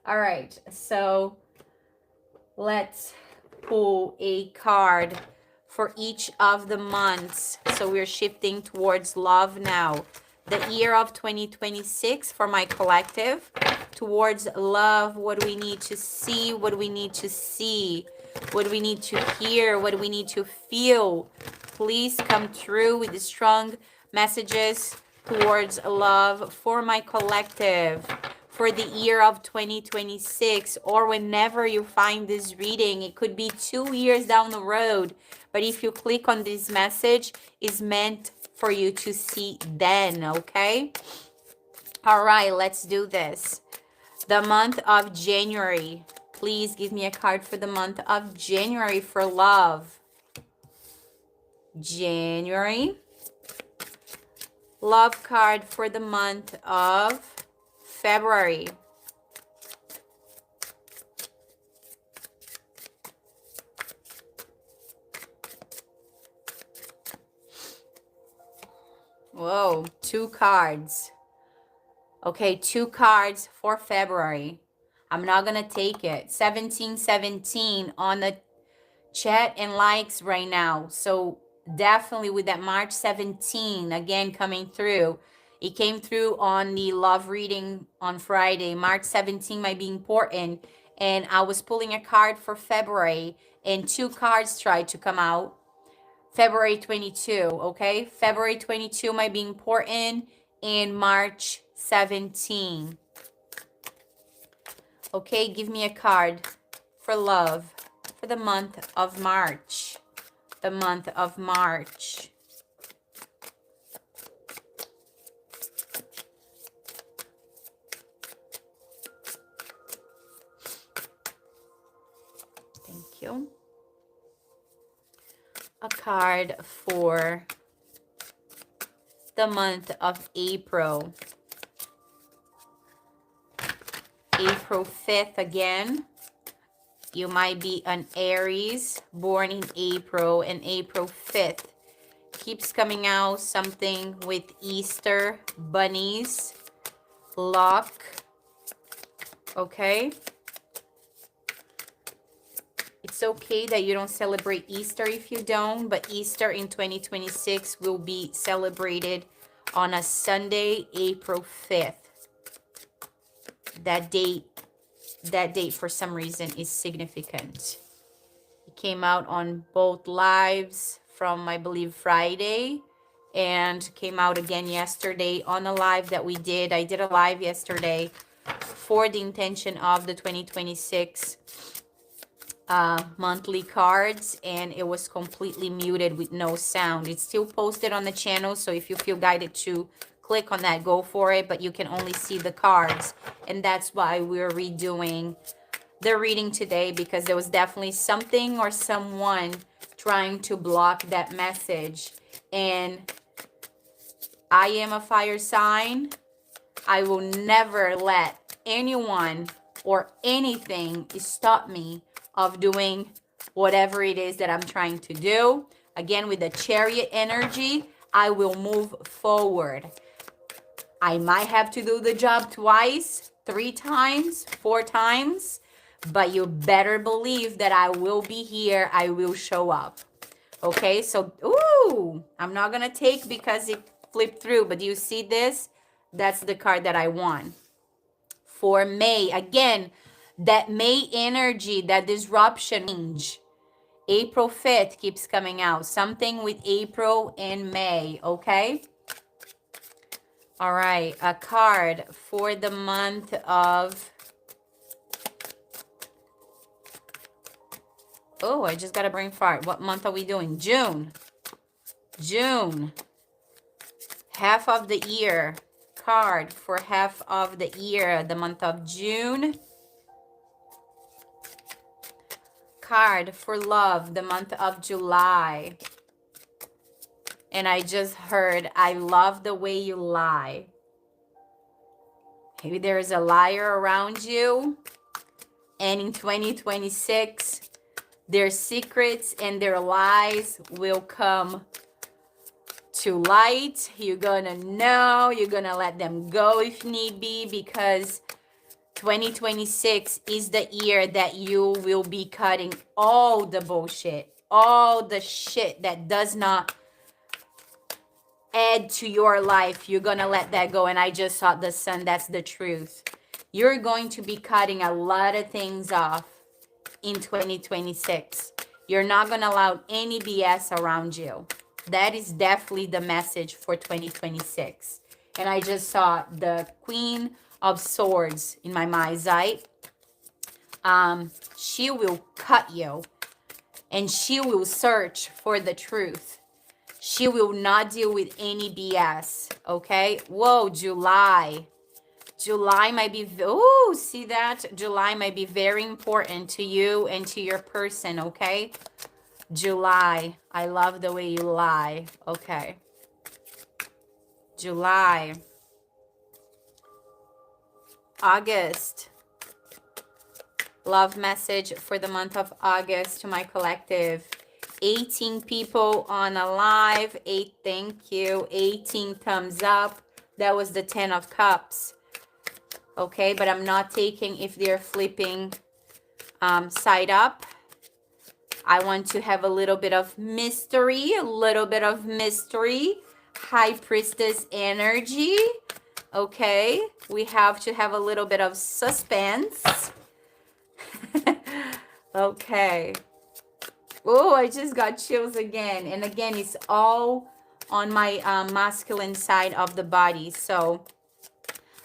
All right, so let's pull a card for each of the months. So we're shifting towards love now. The year of 2026 for my collective. Towards love, what do we need to see? What do we need to see? What do we need to hear? What do we need to feel? Please come through with the strong messages towards love for my collective for the year of 2026, or whenever you find this reading. It could be 2 years down the road, but if you click on this message, it's meant for you to see then, okay? All right, let's do this. The month of January. Please give me a card for the month of January for love. January. Love card for the month of February. Whoa, 2 cards. Okay, 2 cards for February. I'm not going to take it. 1717 on the chat and likes right now. So definitely with that March 17 again coming through. It came through on the love reading on Friday. March 17 might be important. And I was pulling a card for February and 2 cards tried to come out. February 22, okay? February 22 might be important and March 17. Okay, give me a card for love for the month of March. The month of March. Thank you. A card for the month of April. April 5th again. You might be an Aries born in April, and April 5th keeps coming out something with Easter, bunnies, luck, okay? It's okay that you don't celebrate Easter if you don't, but Easter in 2026 will be celebrated on a Sunday, April 5th. That date for some reason is significant. It came out on both lives from, I believe, Friday, and came out again yesterday on a live that we did. I did a live yesterday for the intention of the 2026 monthly cards, and it was completely muted with no sound. It's still posted on the channel, so if you feel guided to click on that, go for it, but you can only see the cards, and that's why we're redoing the reading today, because there was definitely something or someone trying to block that message. And I am a fire sign. I will never let anyone or anything stop me of doing whatever it is that I'm trying to do. Again, with the Chariot energy, I will move forward. I might have to do the job twice, 3 times, 4 times, but you better believe that I will be here. I will show up. Okay, so, ooh, I'm not going to take because it flipped through, but do you see this? That's the card that I won. For May, again, that May energy, that disruption. April 5th keeps coming out. Something with April and May, okay? All right, a card for the month of... Oh, I just got a brain fart. What month are we doing? June. June. Half of the year. Card for half of the year, the month of June. Card for love, the month of July. And I just heard, I love the way you lie. Maybe there's a liar around you. And in 2026, their secrets and their lies will come to light. You're gonna know, you're gonna let them go if need be, because 2026 is the year that you will be cutting all the bullshit, all the shit that does not add to your life. You're gonna let that go. And I just saw the sun. That's the truth. You're going to be cutting a lot of things off in 2026. You're not gonna allow any BS around you. That is definitely the message for 2026. And I just saw the Queen of Swords in my mind's eye. She will cut you, and she will search for the truth. She will not deal with any BS, okay? Whoa, July. July might be, oh, see that? July might be very important to you and to your person, okay? July. I love the way you lie. Okay. July. August. Love message for the month of August to my collective. 18 people on a live. 8, thank you. 18 thumbs up. That was the 10 of cups. Okay, but I'm not taking if they're flipping side up. I want to have a little bit of mystery, High Priestess energy. Okay, we have to have a little bit of suspense. Okay. Oh, I just got chills again. And again, it's all on my masculine side of the body. So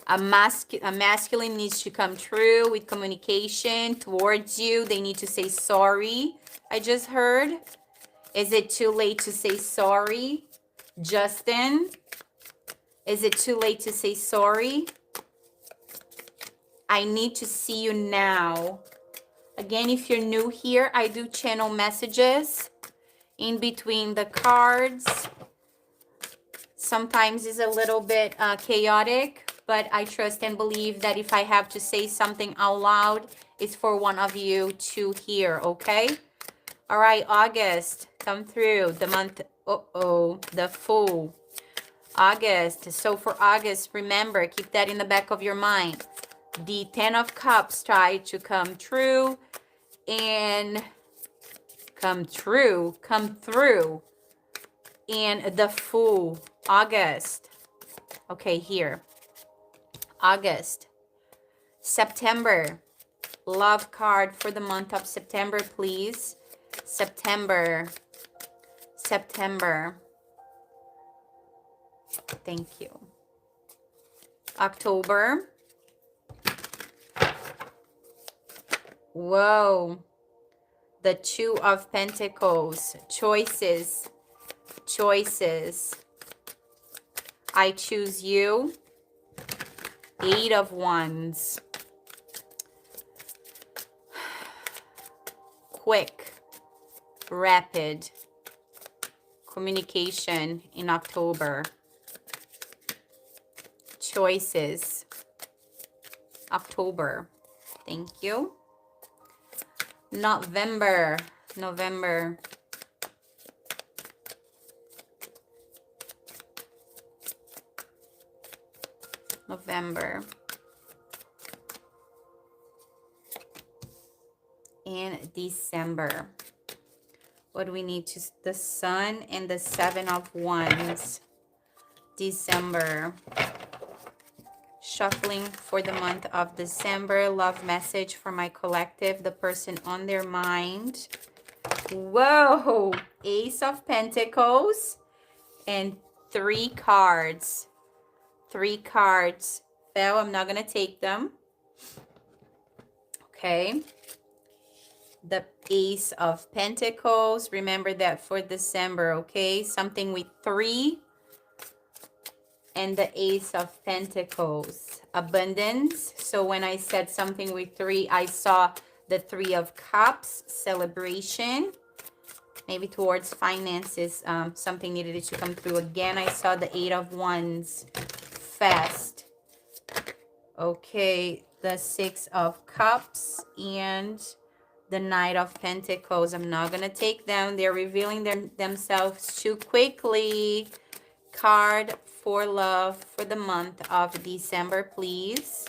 a masculine needs to come through with communication towards you. They need to say sorry. I just heard. Is it too late to say sorry? Justin, is it too late to say sorry? I need to see you now. Again, if you're new here, I do channel messages in between the cards. Sometimes it's a little bit chaotic, but I trust and believe that if I have to say something out loud, it's for one of you to hear, okay? All right, August, come through. The month, the Fool. August. So for August, remember, keep that in the back of your mind. The 10 of Cups try to come true and come through. And the Fool. August. Okay, here. August. September. Love card for the month of September, please. September. Thank you. October. Whoa. The 2 of Pentacles. Choices. I choose you. 8 of Wands. Quick. Rapid. Communication in October. Choices. October. Thank you. November. And December. What do we need to, the Sun and the 7 of Wands. December. Shuffling for the month of December. Love message for my collective, the person on their mind. Whoa, Ace of Pentacles and 3 cards. 3 cards fell. I'm not going to take them. Okay. The Ace of Pentacles. Remember that for December, okay? Something with 3. And the Ace of Pentacles. Abundance. So when I said something with 3, I saw the 3 of Cups. Celebration. Maybe towards finances. Something needed to come through. Again, I saw the 8 of Wands. Fast. Okay. The 6 of Cups. And the Knight of Pentacles. I'm not going to take them. They're revealing themselves too quickly. Card for love for the month of December, please.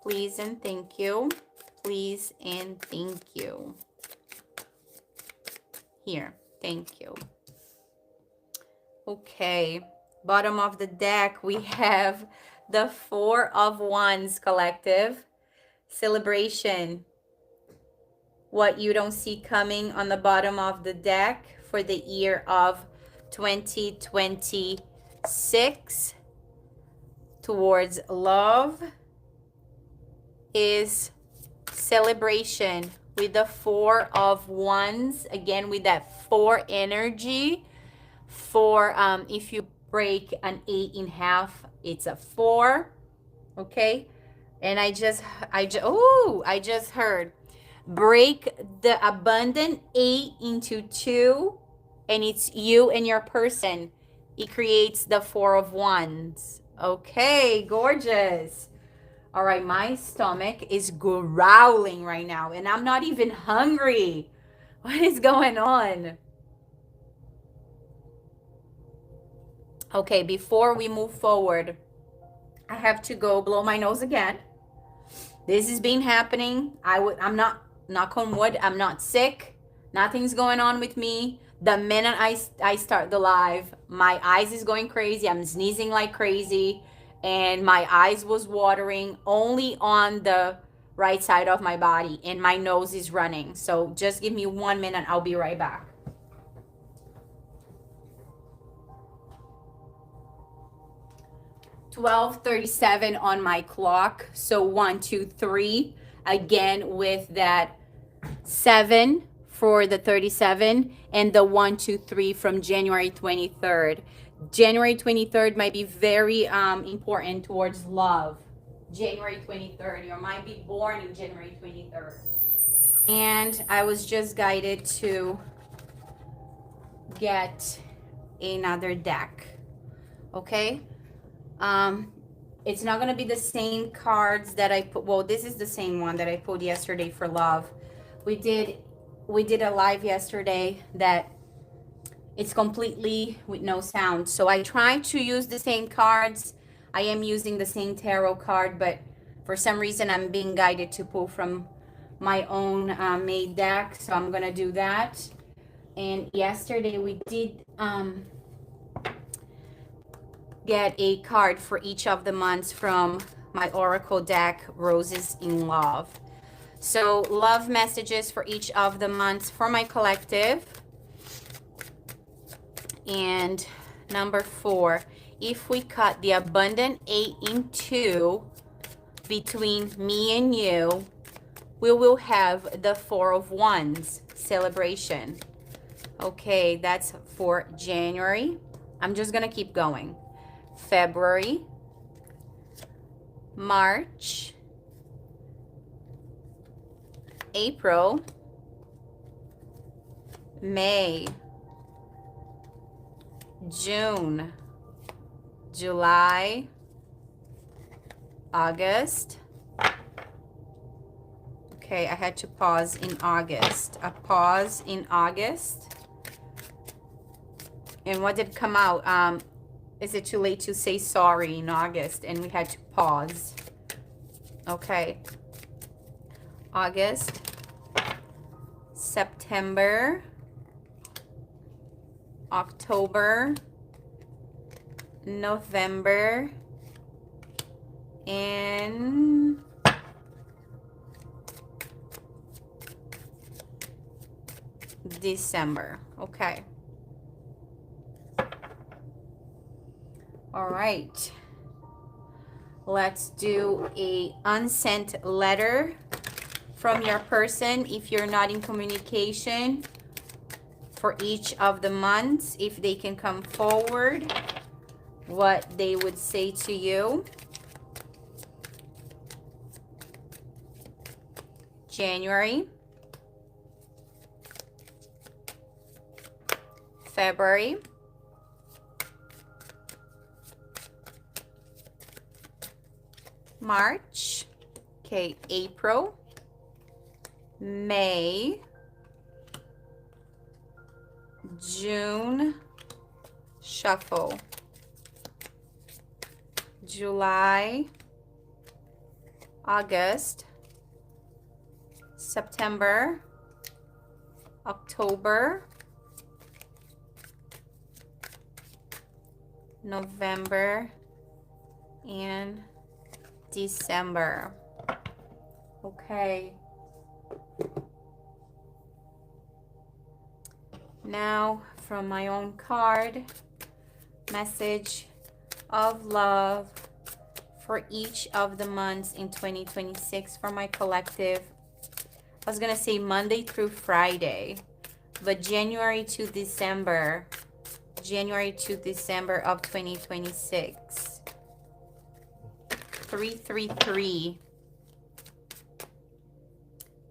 Please and thank you. Please and thank you. Here, thank you. Okay, bottom of the deck, we have the Four of Wands collective. Celebration. What you don't see coming on the bottom of the deck for the year of 2026 towards love is celebration with the Four of Wands. Again, with that 4 energy. 4, if you break an 8 in half, it's a 4. Okay, and I just heard break the abundant 8 into 2, and it's you and your person. It creates the 4 of Wands. Okay, gorgeous. All right, my stomach is growling right now, and I'm not even hungry. What is going on? Okay, before we move forward, I have to go blow my nose again. This has been happening. I'm not, knock on wood, I'm not sick. Nothing's going on with me. The minute I start the live, my eyes is going crazy. I'm sneezing like crazy, and my eyes was watering only on the right side of my body, and my nose is running. So just give me 1 minute. I'll be right back. 12:37 on my clock. So 1, 2, 3. Again with that 7 for the 37 and the 1, 2, 3 from January 23rd. January 23rd might be very important towards love. January 23rd. You might be born in January 23rd. And I was just guided to get another deck. Okay? It's not going to be the same cards that I put. Well, this is the same one that I pulled yesterday for love. We did a live yesterday that it's completely with no sound. So I tried to use the same cards. I am using the same tarot card, but for some reason I'm being guided to pull from my own made deck. So I'm going to do that. And yesterday we did get a card for each of the months from my oracle deck, Roses in Love. So love messages for each of the months for my collective. And number 4, if we cut the abundant 8 in 2 between me and you, we will have the 4 of Wands celebration. Okay, that's for January. I'm just gonna keep going. February, March, April, May, June, July, August. Okay, I had to pause in August. A pause in August. And what did come out? Is it too late to say sorry in August? And we had to pause. Okay. August, September, October, November, and December. Okay. All right. Let's do a unsent letter from your person if you're not in communication for each of the months, if they can come forward, what they would say to you. January, February, March, okay, April, May, June, shuffle, July, August, September, October, November, and December. Okay. Now, from my own card, message of love for each of the months in 2026 for my collective. I was gonna say Monday through Friday, but January to December of 2026. 333.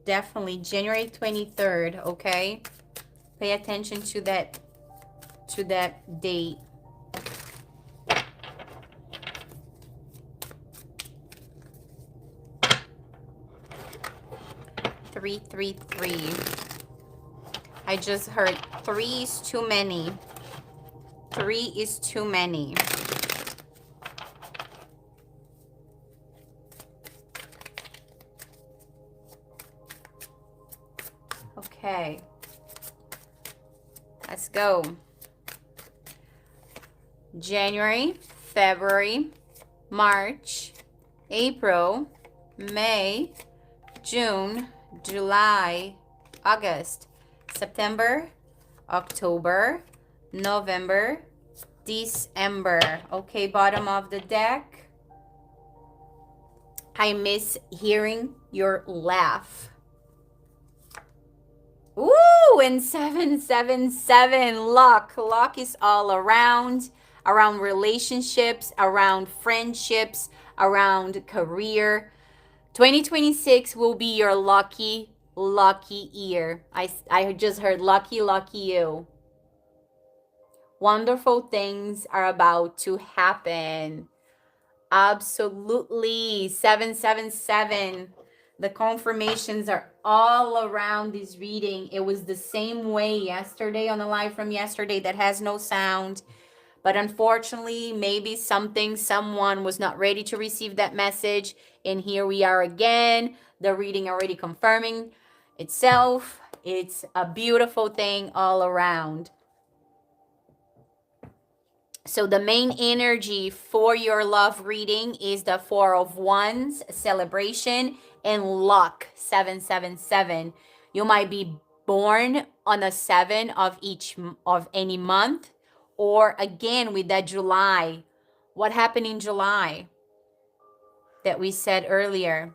Definitely January 23rd, okay? Pay attention to that date. 333. I just heard 3 is too many. 3 is too many. Okay. Let's go. January, February, March, April, May, June, July, August, September, October, November, December. Okay, bottom of the deck. I miss hearing your laugh. Ooh, and 777 luck. Luck is all around relationships, around friendships, around career. 2026 will be your lucky year. I just heard lucky you. Wonderful things are about to happen. Absolutely. 777. The confirmations are all around this reading. It was the same way yesterday on the live from yesterday that has no sound. But unfortunately, maybe someone was not ready to receive that message. And here we are again. The reading already confirming itself. It's a beautiful thing all around. So the main energy for your love reading is the 4 of Wands, celebration, and luck, 777. You might be born on a 7 of any month, or again with that July. What happened in July that we said earlier?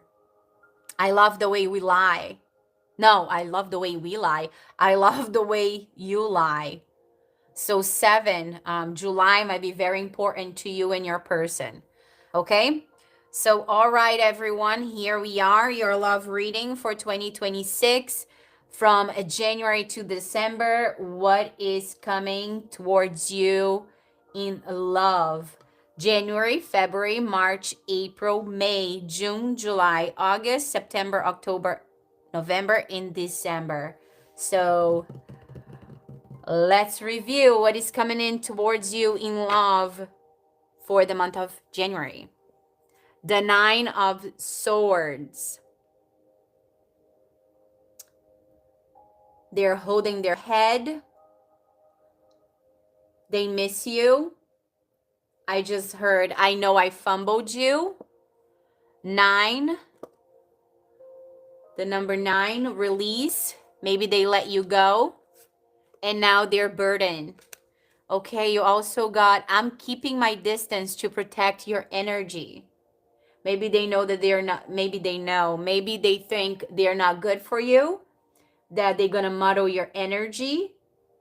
I love the way we lie. No, I love the way we lie. I love the way you lie. So 7, July might be very important to you and your person. Okay? So, all right, everyone, here we are, your love reading for 2026 from January to December. What is coming towards you in love? January, February, March, April, May, June, July, August, September, October, November, and December. So let's review what is coming in towards you in love for the month of January. The 9 of Swords. They're holding their head. They miss you. I just heard, I know I fumbled you. 9. The number 9, release. Maybe they let you go. And now they're burdened. Okay, you also got, I'm keeping my distance to protect your energy. Maybe they know that they're not, maybe they know, maybe they think they're not good for you, that they're going to muddle your energy.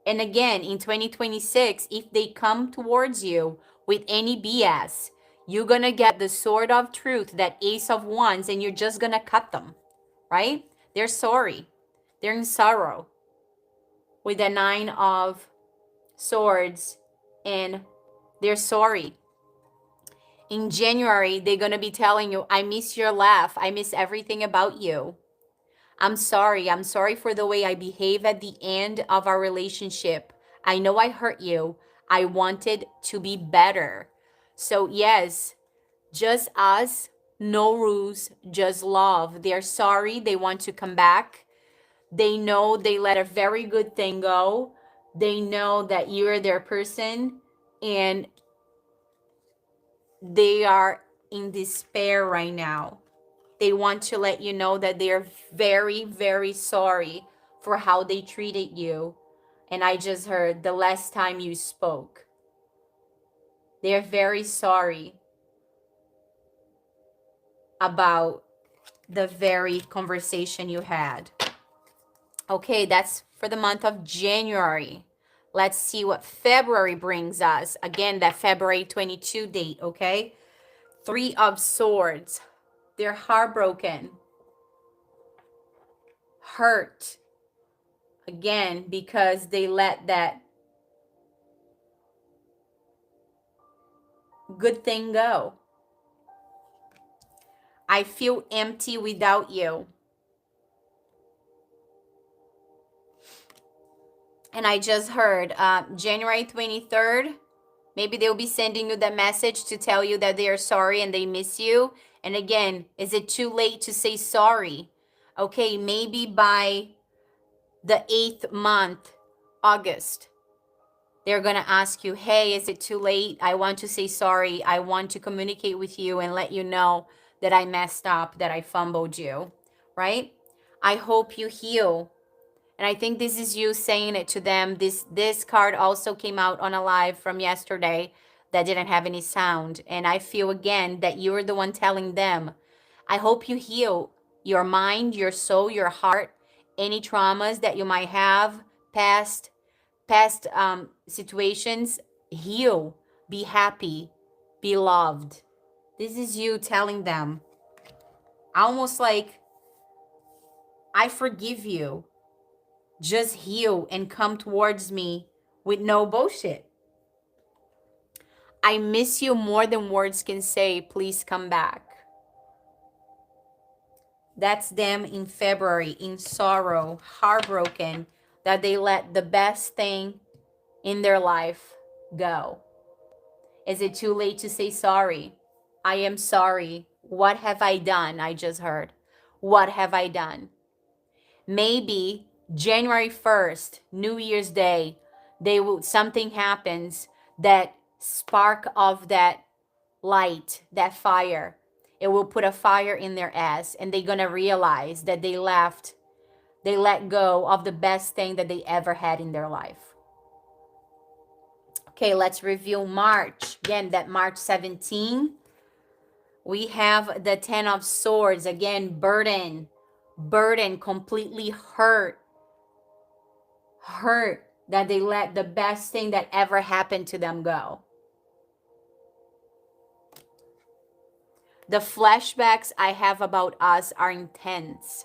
And again, in 2026, if they come towards you with any BS, you're going to get the sword of truth, that Ace of Wands, and you're just going to cut them, right? They're sorry. They're in sorrow. With the 9 of Swords, and they're sorry. In January, they're going to be telling you, I miss your laugh. I miss everything about you. I'm sorry. I'm sorry for the way I behave at the end of our relationship. I know I hurt you. I wanted to be better. So yes, just as No rules, just love. They're sorry. They want to come back. They know they let a very good thing go. They know that you're their person, and they are in despair right now. They want to let you know that they're very, very sorry for how they treated you. And I just heard the last time you spoke. They're very sorry about the very conversation you had. Okay, that's for the month of January. Let's see what February brings us. Again, that February 22 date, okay? 3 of Swords. They're heartbroken, hurt, again, because they let that good thing go. I feel empty without you. And I just heard January 23rd, maybe they'll be sending you the message to tell you that they are sorry and they miss you. And again, is it too late to say sorry? Okay, maybe by the 8th month, August, they're going to ask you, hey, is it too late? I want to say sorry. I want to communicate with you and let you know that I messed up, that I fumbled you, right? I hope you heal. And I think this is you saying it to them. This card also came out on a live from yesterday that didn't have any sound. And I feel again that you're the one telling them, I hope you heal your mind, your soul, your heart, any traumas that you might have, past situations. Heal, be happy, be loved. This is you telling them, almost like, I forgive you. Just heal and come towards me with no bullshit. I miss you more than words can say. Please come back. That's them in February, in sorrow, heartbroken, that they let the best thing in their life go. Is it too late to say sorry? I am sorry. What have I done? I just heard. What have I done? Maybe January 1st, New Year's Day, something happens, that spark of that light, that fire, it will put a fire in their ass, and they're gonna realize that they let go of the best thing that they ever had in their life. Okay, let's review March. Again, that March 17, we have the 10 of Swords. Again, burden, completely hurt that they let the best thing that ever happened to them go. The flashbacks I have about us are intense.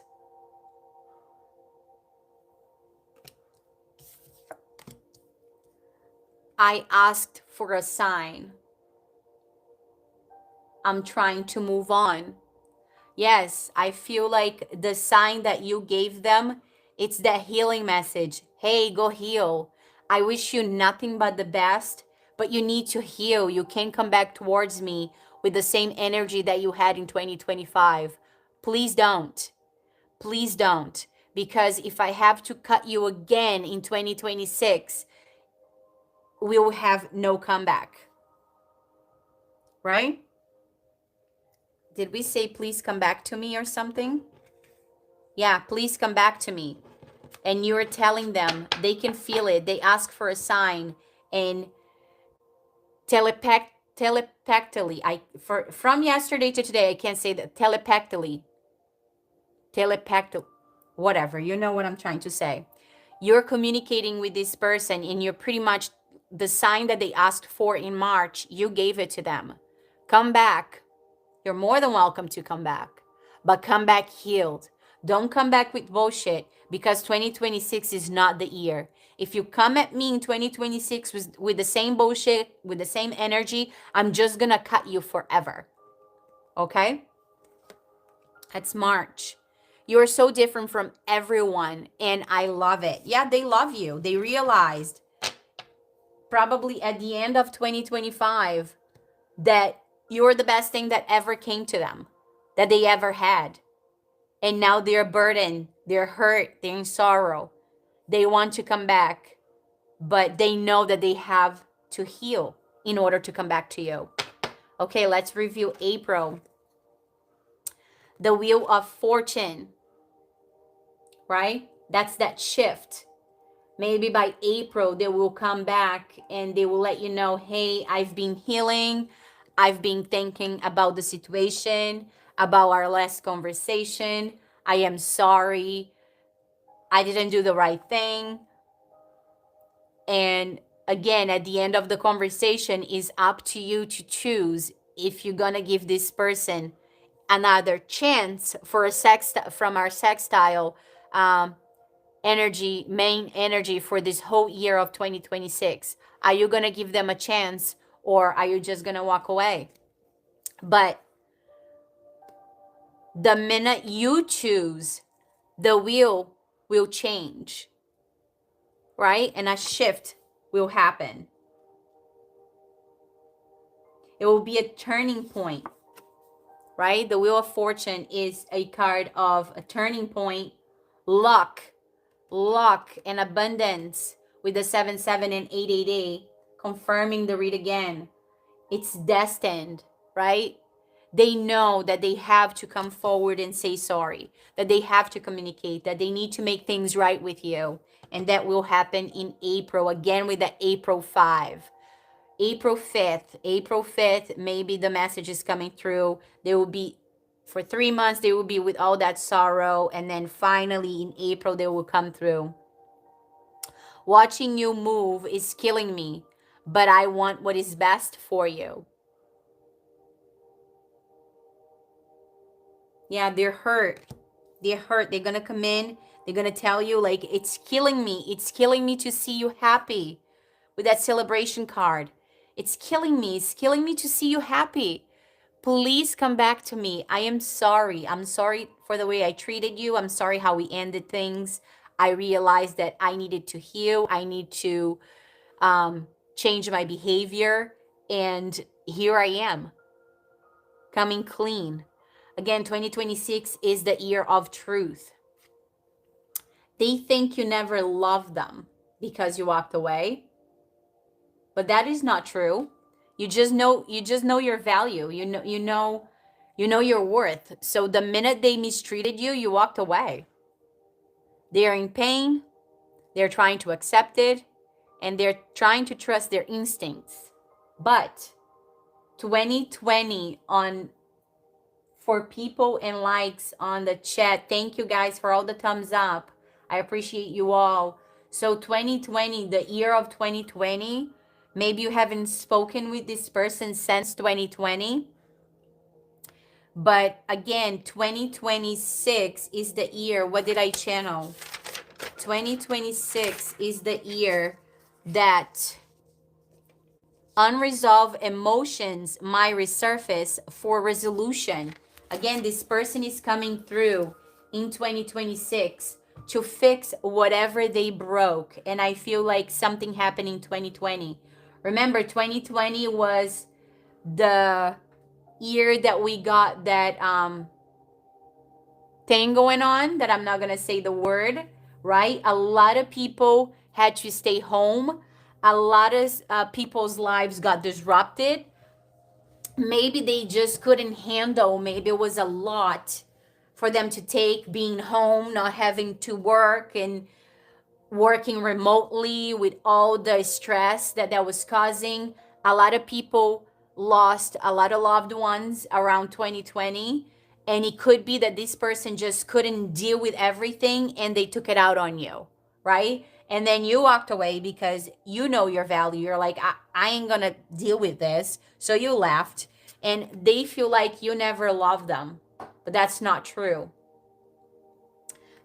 I asked for a sign. I'm trying to move on. Yes, I feel like the sign that you gave them, it's that healing message. Hey, go heal. I wish you nothing but the best, but you need to heal. You can't come back towards me with the same energy that you had in 2025. Please don't. Please don't. Because if I have to cut you again in 2026, we will have no comeback. Right? Did we say please come back to me or something? Yeah, please come back to me. And you're telling them, they can feel it. They ask for a sign, and telepathically, from yesterday to today, I can't say that, telepathically, whatever, you know what I'm trying to say. You're communicating with this person, and you're pretty much the sign that they asked for in March, you gave it to them. Come back. You're more than welcome to come back, but come back healed. Don't come back with bullshit, because 2026 is not the year. If you come at me in 2026 with the same bullshit, with the same energy, I'm just gonna cut you forever. Okay? That's March. You're so different from everyone, and I love it. Yeah, they love you. They realized probably at the end of 2025 that you're the best thing that ever came to them. that they ever had. And now they're burdened, they're hurt, they're in sorrow. They want to come back, but they know that they have to heal in order to come back to you. Okay, let's review April. The Wheel of Fortune, right? That's that shift. Maybe by April, they will come back and they will let you know, hey, I've been healing. I've been thinking about the situation, about our last conversation. I am sorry. I didn't do the right thing. And again, at the end of the conversation, is up to you to choose if you're going to give this person another chance for a from our sextile energy, main energy for this whole year of 2026. Are you going to give them a chance, or are you just going to walk away? But the minute you choose, the wheel will change, right? And a shift will happen. It will be a turning point, right? The Wheel of Fortune is a card of a turning point, luck, and abundance, with the 7-7 and 8-8, confirming the read again. It's destined, right? They know that they have to come forward and say sorry, that they have to communicate, that they need to make things right with you. And that will happen in April, again with the April 5. April 5th, maybe the message is coming through. They will be, for 3 months, they will be with all that sorrow. And then finally in April, they will come through. Watching you move is killing me, but I want what is best for you. Yeah, they're hurt. They're hurt. They're going to come in. They're going to tell you, like, it's killing me. It's killing me to see you happy, with that celebration card. It's killing me. It's killing me to see you happy. Please come back to me. I am sorry. I'm sorry for the way I treated you. I'm sorry how we ended things. I realized that I needed to heal. I need to change my behavior. And here I am, coming clean. Again, 2026 is the year of truth. They think you never loved them because you walked away. But that is not true. You just know your value. You know your worth. So the minute they mistreated you, you walked away. They're in pain. They're trying to accept it, and they're trying to trust their instincts. But 2020 for people and likes on the chat. Thank you guys for all the thumbs up. I appreciate you all. So 2020, the year of 2020, maybe you haven't spoken with this person since 2020. But again, 2026 is the year. What did I channel? 2026 is the year that unresolved emotions might resurface for resolution. Again, this person is coming through in 2026 to fix whatever they broke. And I feel like something happened in 2020. Remember, 2020 was the year that we got that thing going on, that I'm not going to say the word, right? A lot of people had to stay home. A lot of people's lives got disrupted. Maybe they just couldn't handle, maybe it was a lot for them to take, being home, not having to work, and working remotely with all the stress that was causing. A lot of people lost a lot of loved ones around 2020. And it could be that this person just couldn't deal with everything and they took it out on you, right? And then you walked away because you know your value. You're like, I ain't going to deal with this. So you left, and they feel like you never loved them. But that's not true.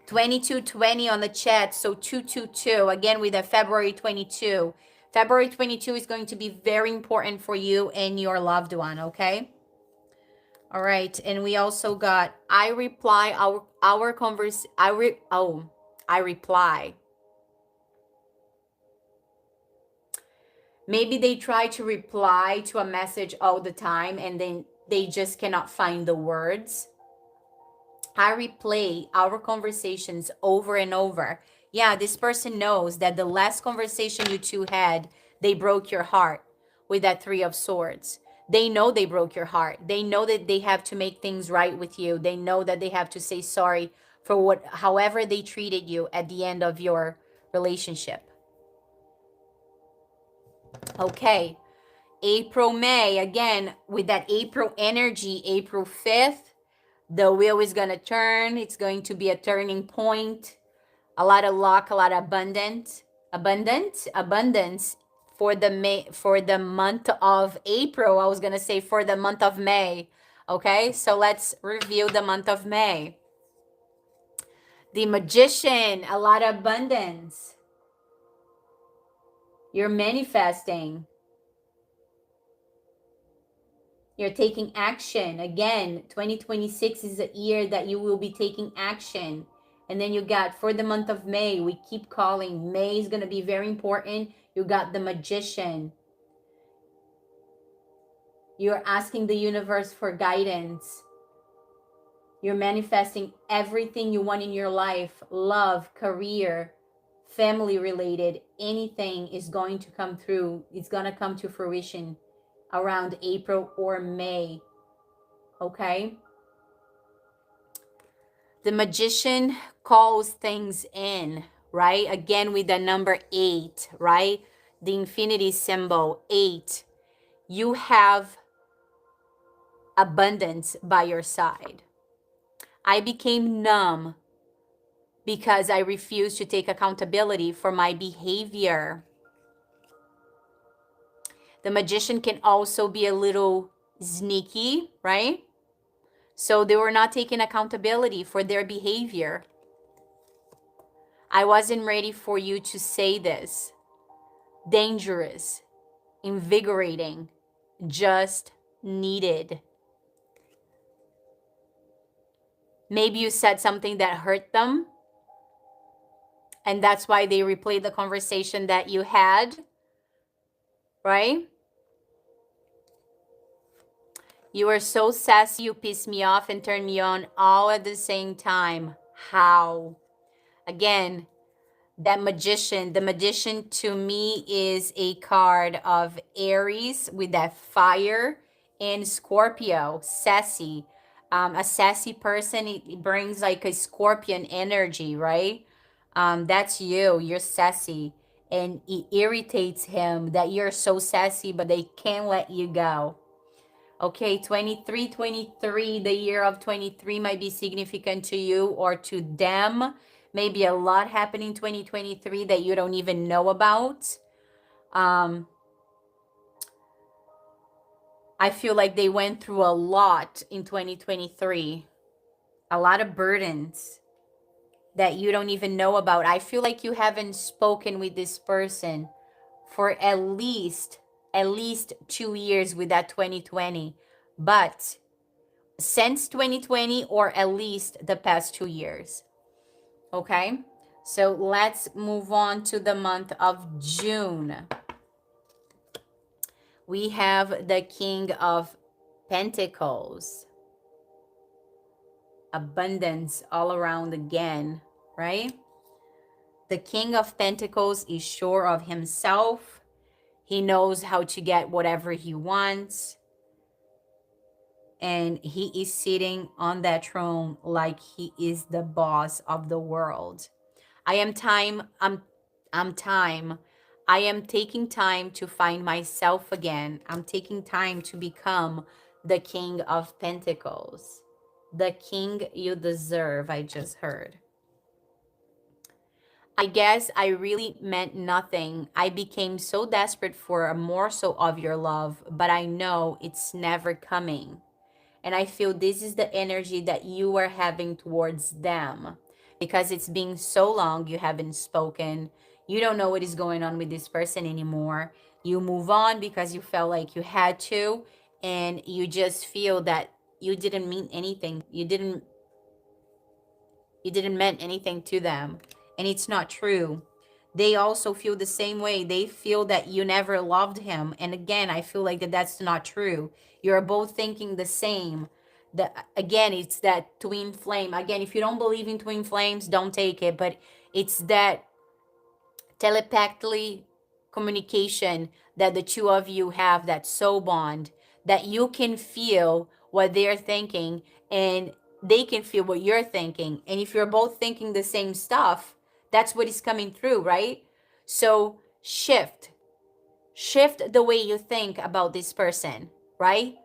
2220 on the chat. So 222, again, with a February 22. February 22 is going to be very important for you and your loved one, okay? All right. And we also got, I reply, our converse, I reply. Maybe they try to reply to a message all the time and then they just cannot find the words. I replay our conversations over and over. Yeah, this person knows that the last conversation you two had, they broke your heart with that Three of Swords. They know they broke your heart. They know that they have to make things right with you. They know that they have to say sorry for however they treated you at the end of your relationship. Okay. April, May, again, with that April energy, April 5th, the wheel is going to turn. It's going to be a turning point. A lot of luck, a lot of abundance for the month of April. I was going to say for the month of May. Okay, so let's review the month of May. The Magician, a lot of abundance. You're manifesting. You're taking action. Again, 2026 is a year that you will be taking action. And then you got, for the month of May, we keep calling. May is going to be very important. You got the Magician. You're asking the universe for guidance. You're manifesting everything you want in your life. Love, career, family related. Anything is going to come through. It's going to come to fruition around April or May. Okay? The Magician calls things in, right? Again, with the number 8, right? The infinity symbol, 8. You have abundance by your side. I became numb because I refused to take accountability for my behavior. The Magician can also be a little sneaky, right? So they were not taking accountability for their behavior. I wasn't ready for you to say this. Dangerous, invigorating, just needed. Maybe you said something that hurt them, and that's why they replayed the conversation that you had, right? You are so sassy, you piss me off and turn me on all at the same time. How? Again, that Magician, the Magician to me is a card of Aries with that fire, and Scorpio, sassy. A sassy person, it brings like a scorpion energy, right? That's you. You're sassy. And it irritates him that you're so sassy, but they can't let you go. Okay, 23, the year of 23 might be significant to you or to them. Maybe a lot happened in 2023 that you don't even know about. I feel like they went through a lot in 2023. A lot of burdens that you don't even know about. I feel like you haven't spoken with this person for at least 2 years with that 2020. But since 2020 or at least the past 2 years. Okay? So let's move on to the month of June. We have the King of Pentacles. Abundance all around again, right? The King of Pentacles is sure of himself. He knows how to get whatever he wants. And he is sitting on that throne like he is the boss of the world. I am taking time to find myself again. I'm taking time to become the King of Pentacles. The king you deserve, I just heard. I guess I really meant nothing. I became so desperate for a morsel of your love, but I know it's never coming. And I feel this is the energy that you are having towards them. Because it's been so long you haven't spoken. You don't know what is going on with this person anymore. You move on because you felt like you had to. And you just feel that you didn't mean anything. You didn't mean anything to them. And it's not true. They also feel the same way. They feel that you never loved him. And again, I feel like that's not true. You're both thinking the same. Again, it's that twin flame. Again, if you don't believe in twin flames, don't take it, but it's that telepathically communication that the two of you have, that soul bond, that you can feel what they're thinking and they can feel what you're thinking. And if you're both thinking the same stuff, that's what is coming through, right? So shift the way you think about this person, right?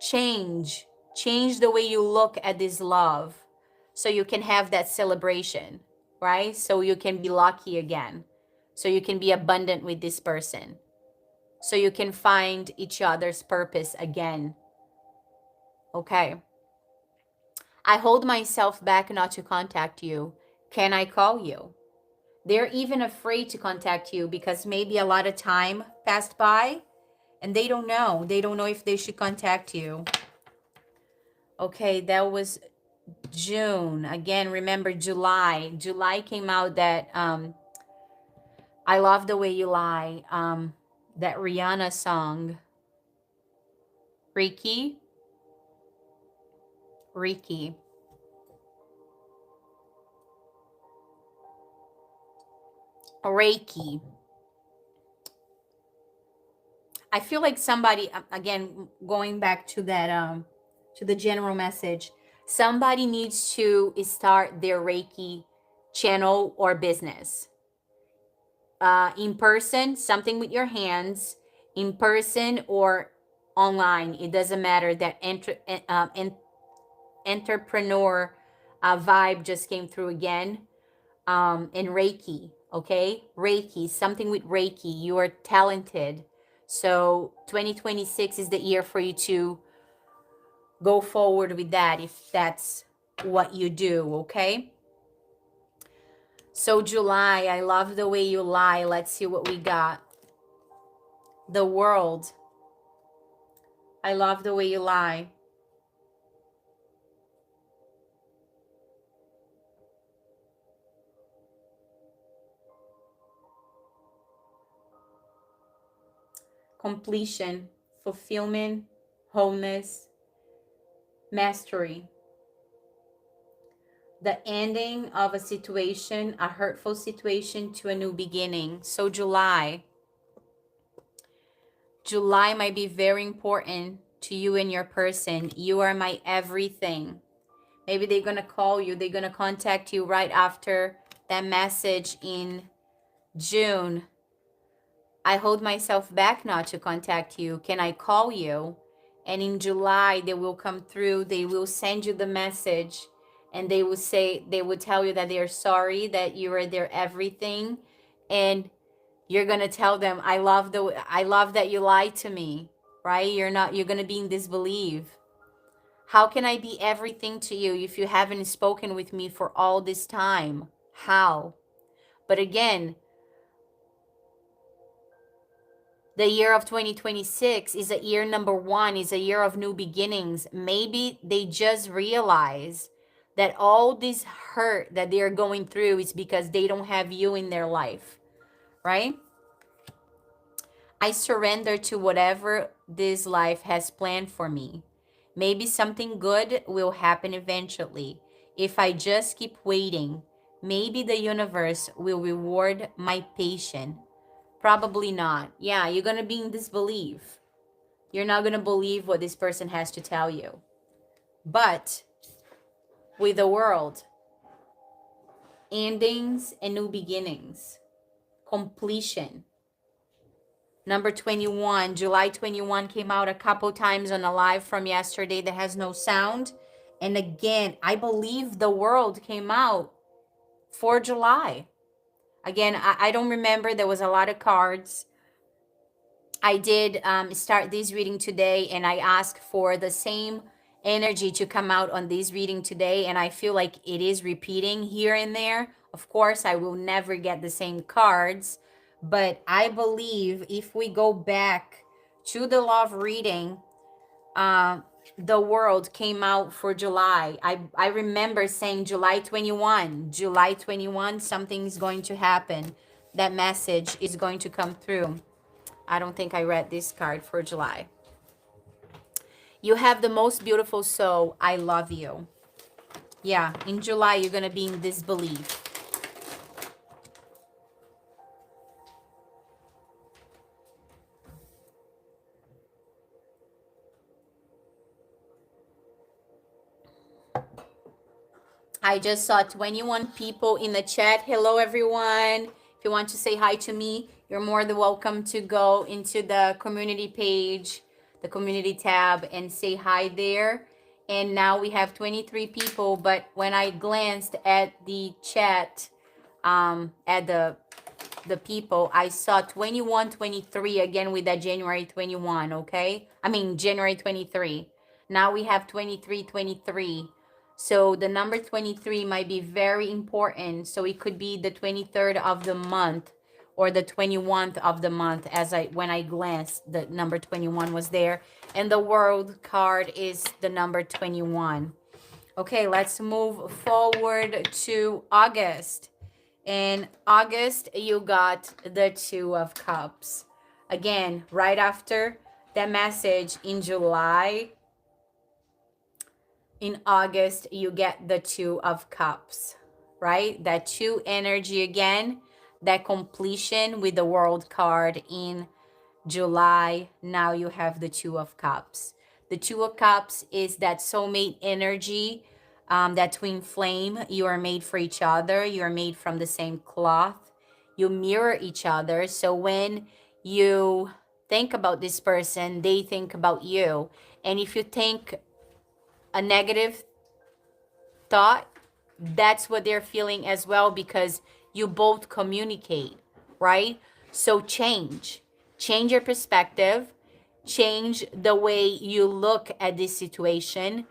Change the way you look at this love so you can have that celebration, right? So you can be lucky again, so you can be abundant with this person, so you can find each other's purpose again. Okay, I hold myself back not to contact you. Can I call you? They're even afraid to contact you because maybe a lot of time passed by and they don't know if they should contact you. Okay, that was June. Again, remember July. July came out that I Love the Way You Lie. That Rihanna song. Reiki. Reiki. Reiki. I feel like somebody, again, going back to that to the general message, somebody needs to start their Reiki channel or business. In person, something with your hands, in person or online, it doesn't matter. That entrepreneur vibe just came through again. In Reiki, okay? Reiki, something with Reiki. You are talented. So 2026 is the year for you to go forward with that if that's what you do, okay? So July, I Love the Way You Lie. Let's see what we got. The World. I Love the Way You Lie. Completion, fulfillment, wholeness, mastery. The ending of a situation, a hurtful situation, to a new beginning. So July might be very important to you and your person. You are my everything. Maybe they're going to call you. They're going to contact you right after that message in June. I hold myself back not to contact you. Can I call you? And in July, they will come through. They will send you the message. And they will say, they will tell you that they are sorry, that you are their everything. And you're going to tell them, I love that you lied to me, right? You're going to be in disbelief. How can I be everything to you if you haven't spoken with me for all this time? How? But again, the year of 2026 is a year number 1, is a year of new beginnings. Maybe they just realize that all this hurt that they're going through is because they don't have you in their life, right? I surrender to whatever this life has planned for me. Maybe something good will happen eventually. If I just keep waiting, maybe the universe will reward my patience. Probably not. Yeah, you're going to be in disbelief. You're not going to believe what this person has to tell you. But with the World, endings and new beginnings, completion. Number 21, July 21 came out a couple times on a live from yesterday that has no sound. And again, I believe the World came out for July. Again, I don't remember. There was a lot of cards. I did start this reading today, and I asked for the same energy to come out on this reading today, and I feel like it is repeating here and there. Of course, I will never get the same cards, but I believe if we go back to the love reading, the World came out for July. I remember saying July 21, something's going to happen. That message is going to come through. I don't think I read this card for July. You have the most beautiful soul. I love you. Yeah, in July, you're going to be in disbelief. I just saw 21 people in the chat. Hello, everyone. If you want to say hi to me, you're more than welcome to go into the community page, the community tab, and say hi there. And now we have 23 people, but when I glanced at the chat, at the people, I saw 21, 23 again with that January 21, okay? I mean, January 23. Now we have 23, 23. So the number 23 might be very important. So it could be the 23rd of the month or the 21st of the month. When I glanced, the number 21 was there. And the world card is the number 21. Okay, let's move forward to August. In August, you got the Two of Cups. Again, right after that message in July, in August, you get the Two of Cups, right? That two energy again, that completion with the World card in July. Now you have the Two of Cups. The Two of Cups is that soulmate energy, that twin flame. You are made for each other. You are made from the same cloth. You mirror each other. So when you think about this person, they think about you. And if you think a negative thought, that's what they're feeling as well, because you both communicate, right? So change your perspective, change the way you look at this situation,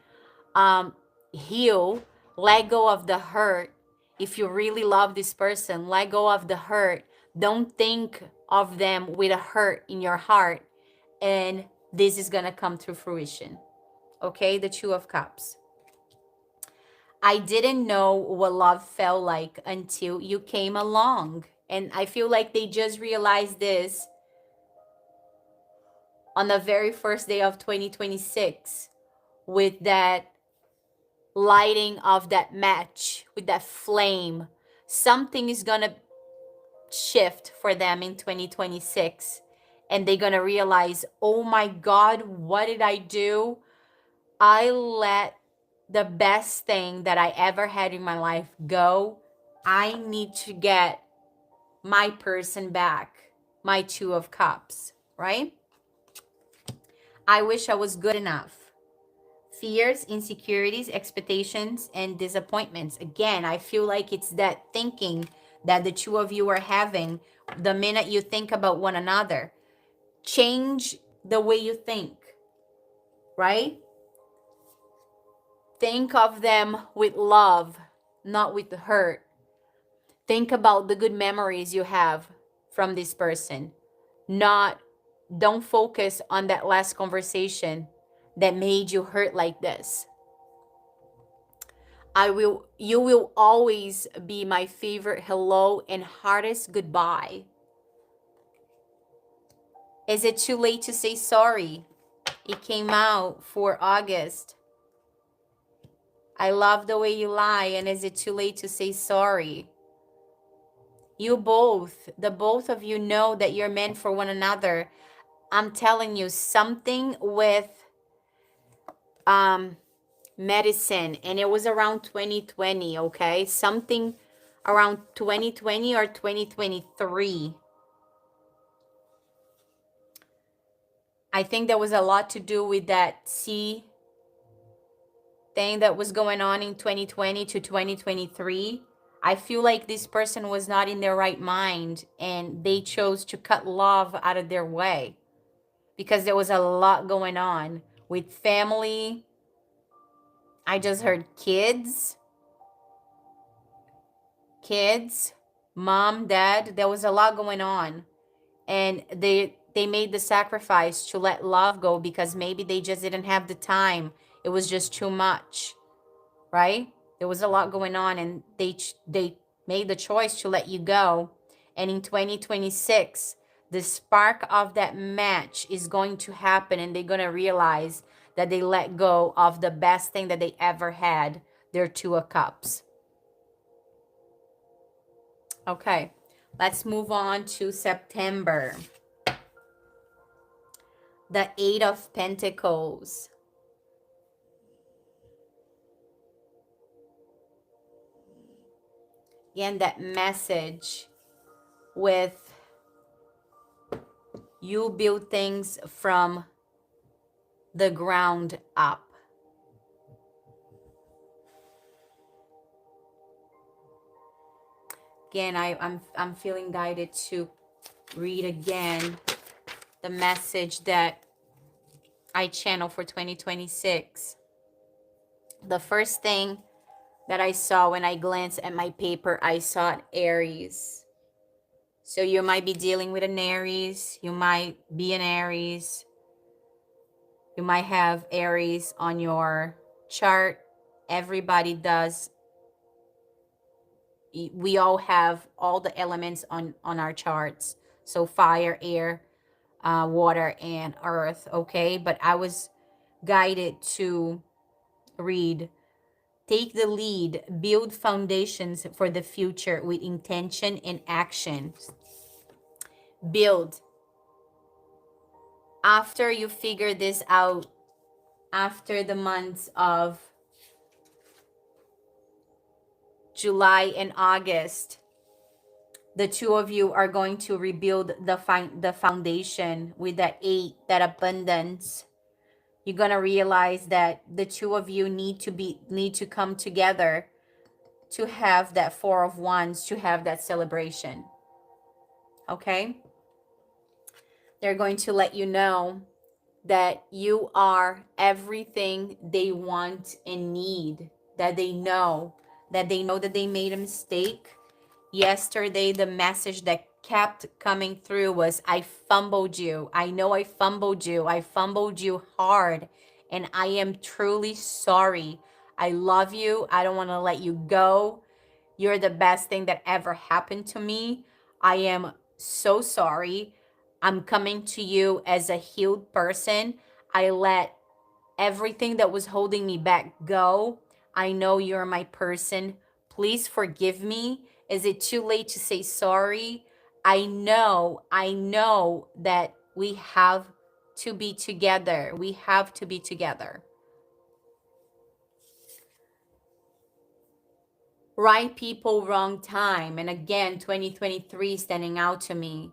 heal, let go of the hurt. If you really love this person, let go of the hurt. Don't think of them with a hurt in your heart, and this is gonna come to fruition. Okay, the Two of Cups. I didn't know what love felt like until you came along. And I feel like they just realized this on the very first day of 2026 with that lighting of that match, with that flame. Something is going to shift for them in 2026. And they're going to realize, oh my God, what did I do? I let the best thing that I ever had in my life go. I need to get my person back, my Two of Cups, right? I wish I was good enough. Fears, insecurities, expectations, and disappointments. Again, I feel like it's that thinking that the two of you are having the minute you think about one another. Change the way you think, right? Think of them with love, not with hurt. Think about the good memories you have from this person. Don't focus on that last conversation that made you hurt like this. You will always be my favorite hello and hardest goodbye. Is it too late to say sorry? It came out for August. I love the way you lie, and is it too late to say sorry? The both of you know that you're meant for one another. I'm telling you, something with medicine, and it was around 2020, okay? Something around 2020 or 2023. I think there was a lot to do with that sea thing that was going on in 2020 to 2023. I feel like this person was not in their right mind, and they chose to cut love out of their way because there was a lot going on with family. I just heard kids, mom, dad. There was a lot going on, and they made the sacrifice to let love go because maybe they just didn't have the time. It was just too much, right? There was a lot going on, and they made the choice to let you go. And in 2026, the spark of that match is going to happen, and they're going to realize that they let go of the best thing that they ever had, their Two of Cups. Okay, let's move on to September. The Eight of Pentacles. Again, that message with you build things from the ground up. Again, I'm feeling guided to read again the message that I channel for 2026. The first thing that I saw when I glanced at my paper, I saw an Aries. So you might be dealing with an Aries. You might be an Aries. You might have Aries on your chart. Everybody does. We all have all the elements on our charts. So fire, air, water, and earth. Okay, but I was guided to read, take the lead, build foundations for the future with intention and action. Build. After you figure this out, after the months of July and August, the two of you are going to rebuild the foundation with that 8, that abundance. You're going to realize that the two of you need to come together to have that 4 of Wands, to have that celebration. Okay? They're going to let you know that you are everything they want and need, that they know that they made a mistake. Yesterday, the message that kept coming through was, I fumbled you. I know I fumbled you. I fumbled you hard, and I am truly sorry. I love you. I don't want to let you go. You're the best thing that ever happened to me. I am so sorry. I'm coming to you as a healed person. I let everything that was holding me back go. I know you're my person. Please forgive me. Is it too late to say sorry? I know that we have to be together. We have to be together. Right people, wrong time. And again, 2023 standing out to me.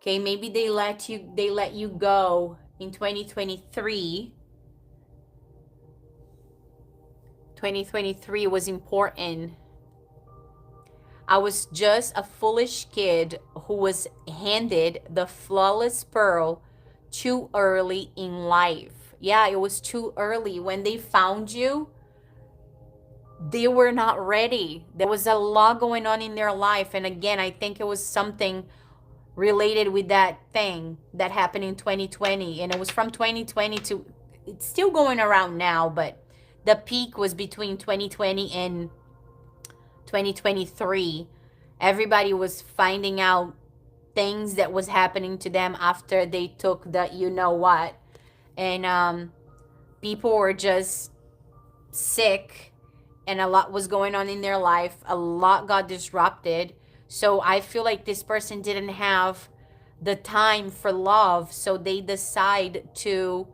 Okay, maybe they let you go in 2023. 2023 was important. I was just a foolish kid who was handed the flawless pearl too early in life. Yeah, it was too early. When they found you, they were not ready. There was a lot going on in their life. And again, I think it was something related with that thing that happened in 2020. And it was from 2020 to, it's still going around now, but the peak was between 2020 and 2023. Everybody was finding out things that was happening to them after they took the you know what. And people were just sick, and a lot was going on in their life. A lot got disrupted. So I feel like this person didn't have the time for love. So they decide to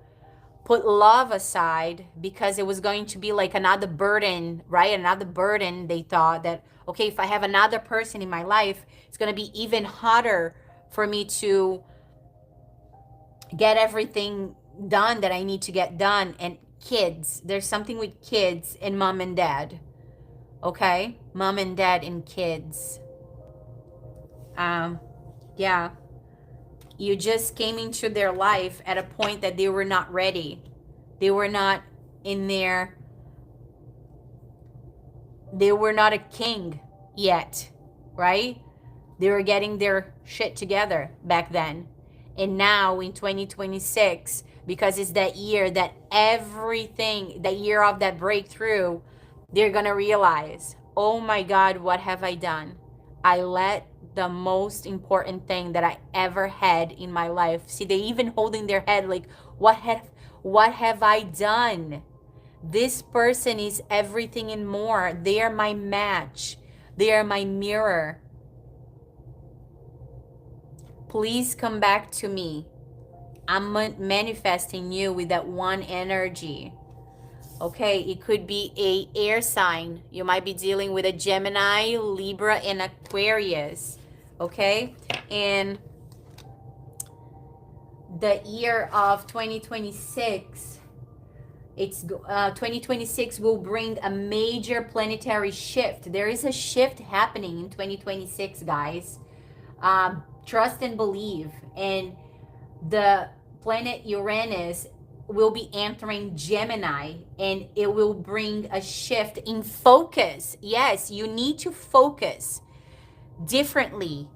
put love aside because it was going to be like another burden, right? Another burden. They thought that, okay, if I have another person in my life, it's going to be even harder for me to get everything done that I need to get done. And kids, there's something with kids and mom and dad. Okay? Mom and dad and kids. Yeah. You just came into their life at a point that they were not ready. They were not in their, they were not a king yet, right? They were getting their shit together back then. And now in 2026, because it's that year that everything, the year of that breakthrough, they're going to realize, oh my God, what have I done? I let the most important thing that I ever had in my life. See, they even holding their head like, what What have I done? This person is everything and more. They are my match. They are my mirror. Please come back to me. I'm manifesting you with that one energy. Okay, it could be a air sign. You might be dealing with a Gemini, Libra, and Aquarius. Okay, and the year of 2026, it's 2026 will bring a major planetary shift. There is a shift happening in 2026, guys. Trust and believe. And the planet Uranus will be entering Gemini, and it will bring a shift in focus. Yes, you need to focus differently.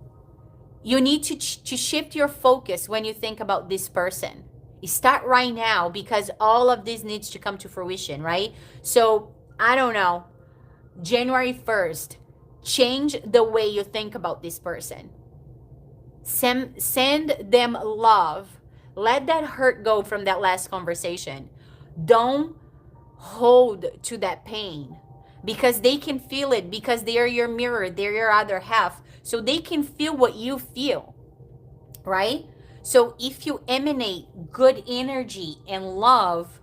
You need to shift your focus when you think about this person. You start right now, because all of this needs to come to fruition, right? So, I don't know, January 1st, change the way you think about this person. Send them love. Let that hurt go from that last conversation. Don't hold to that pain, because they can feel it, because they are your mirror. They're your other half. So they can feel what you feel, right? So if you emanate good energy and love,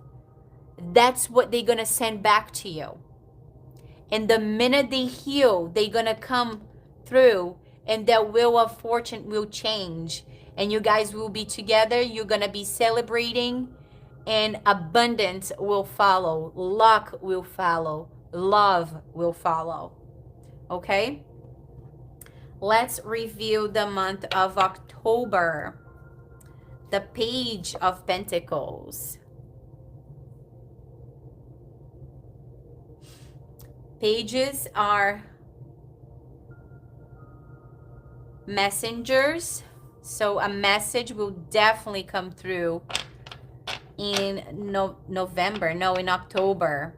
that's what they're going to send back to you. And the minute they heal, they're going to come through, and that wheel of fortune will change, and you guys will be together. You're going to be celebrating, and abundance will follow. Luck will follow. Love will follow. Okay? Let's review the month of October. The Page of Pentacles. Pages are messengers, so a message will definitely come through in in October.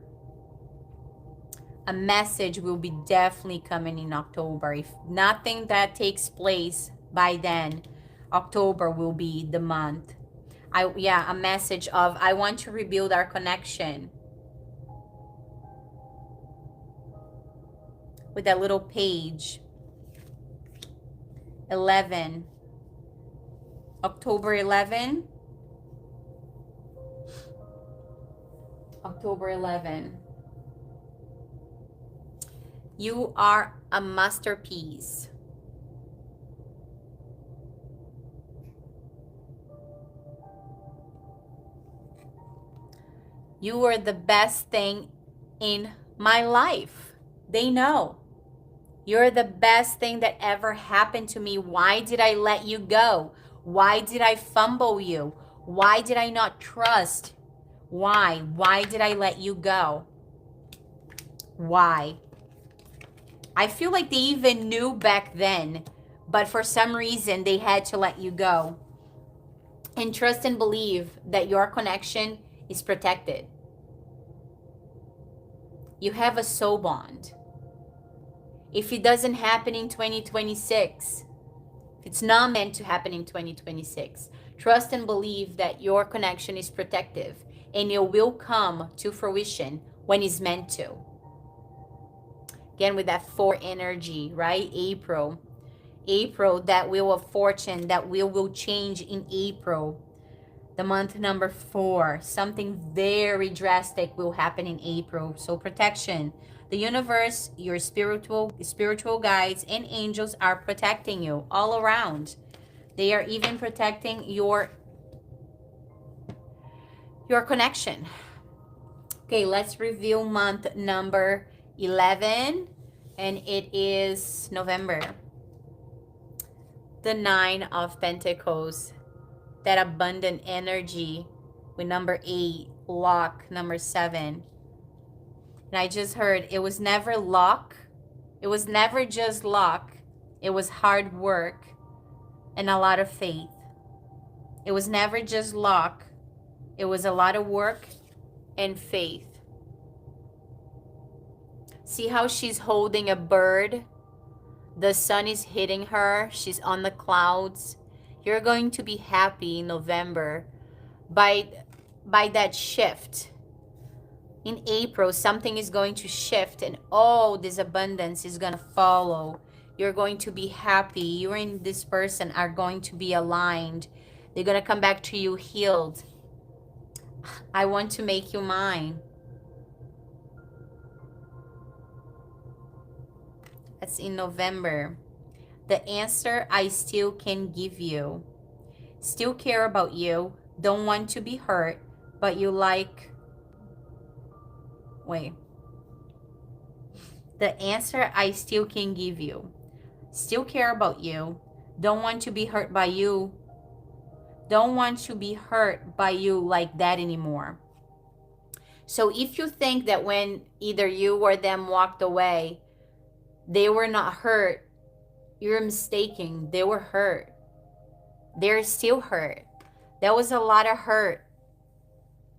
A message will be definitely coming in October. If nothing that takes place by then, October will be the month. A message of, I want to rebuild our connection. With that little page. 11. October 11. October 11. You are a masterpiece. You are the best thing in my life. They know. You're the best thing that ever happened to me. Why did I let you go? Why did I fumble you? Why did I not trust? Why? Why did I let you go? Why? I feel like they even knew back then, but for some reason they had to let you go. And trust and believe that your connection is protected. You have a soul bond. If it doesn't happen in 2026, if it's not meant to happen in 2026, trust and believe that your connection is protective, and it will come to fruition when it's meant to. Again, with that 4 energy, right? April, that wheel of fortune, that wheel will change in April. The month number 4, something very drastic will happen in April. So protection. The universe, your spiritual guides and angels are protecting you all around. They are even protecting your connection. Okay, let's review month number 11, and it is November. The 9 of Pentacles, that abundant energy with number 8, luck, number 7. And I just heard it was never luck. It was never just luck. It was hard work and a lot of faith. It was never just luck. It was a lot of work and faith. See how she's holding a bird? The sun is hitting her. She's on the clouds. You're going to be happy in November by by that shift. In April, something is going to shift and all this abundance is going to follow. You're going to be happy. You and this person are going to be aligned. They're going to come back to you healed. I want to make you mine. That's in November. The answer I still can give you. Still care about you. Don't want to be hurt, but you like... Wait. The answer I still can give you. Still care about you. Don't want to be hurt by you. Don't want to be hurt by you like that anymore. So if you think that when either you or them walked away, they were not hurt, you're mistaken. They were hurt. They're still hurt. There was a lot of hurt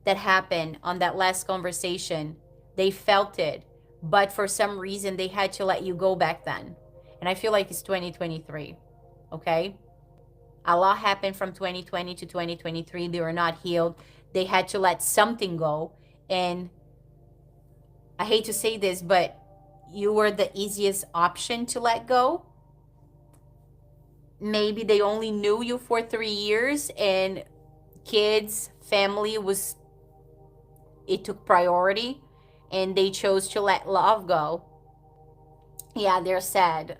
that happened on that last conversation. They felt it, but for some reason they had to let you go back then. And I feel like it's 2023, okay? A lot happened from 2020 to 2023. They were not healed. They had to let something go. And I hate to say this, but you were the easiest option to let go. Maybe they only knew you for 3 years and kids, family it took priority and they chose to let love go. Yeah, they're sad.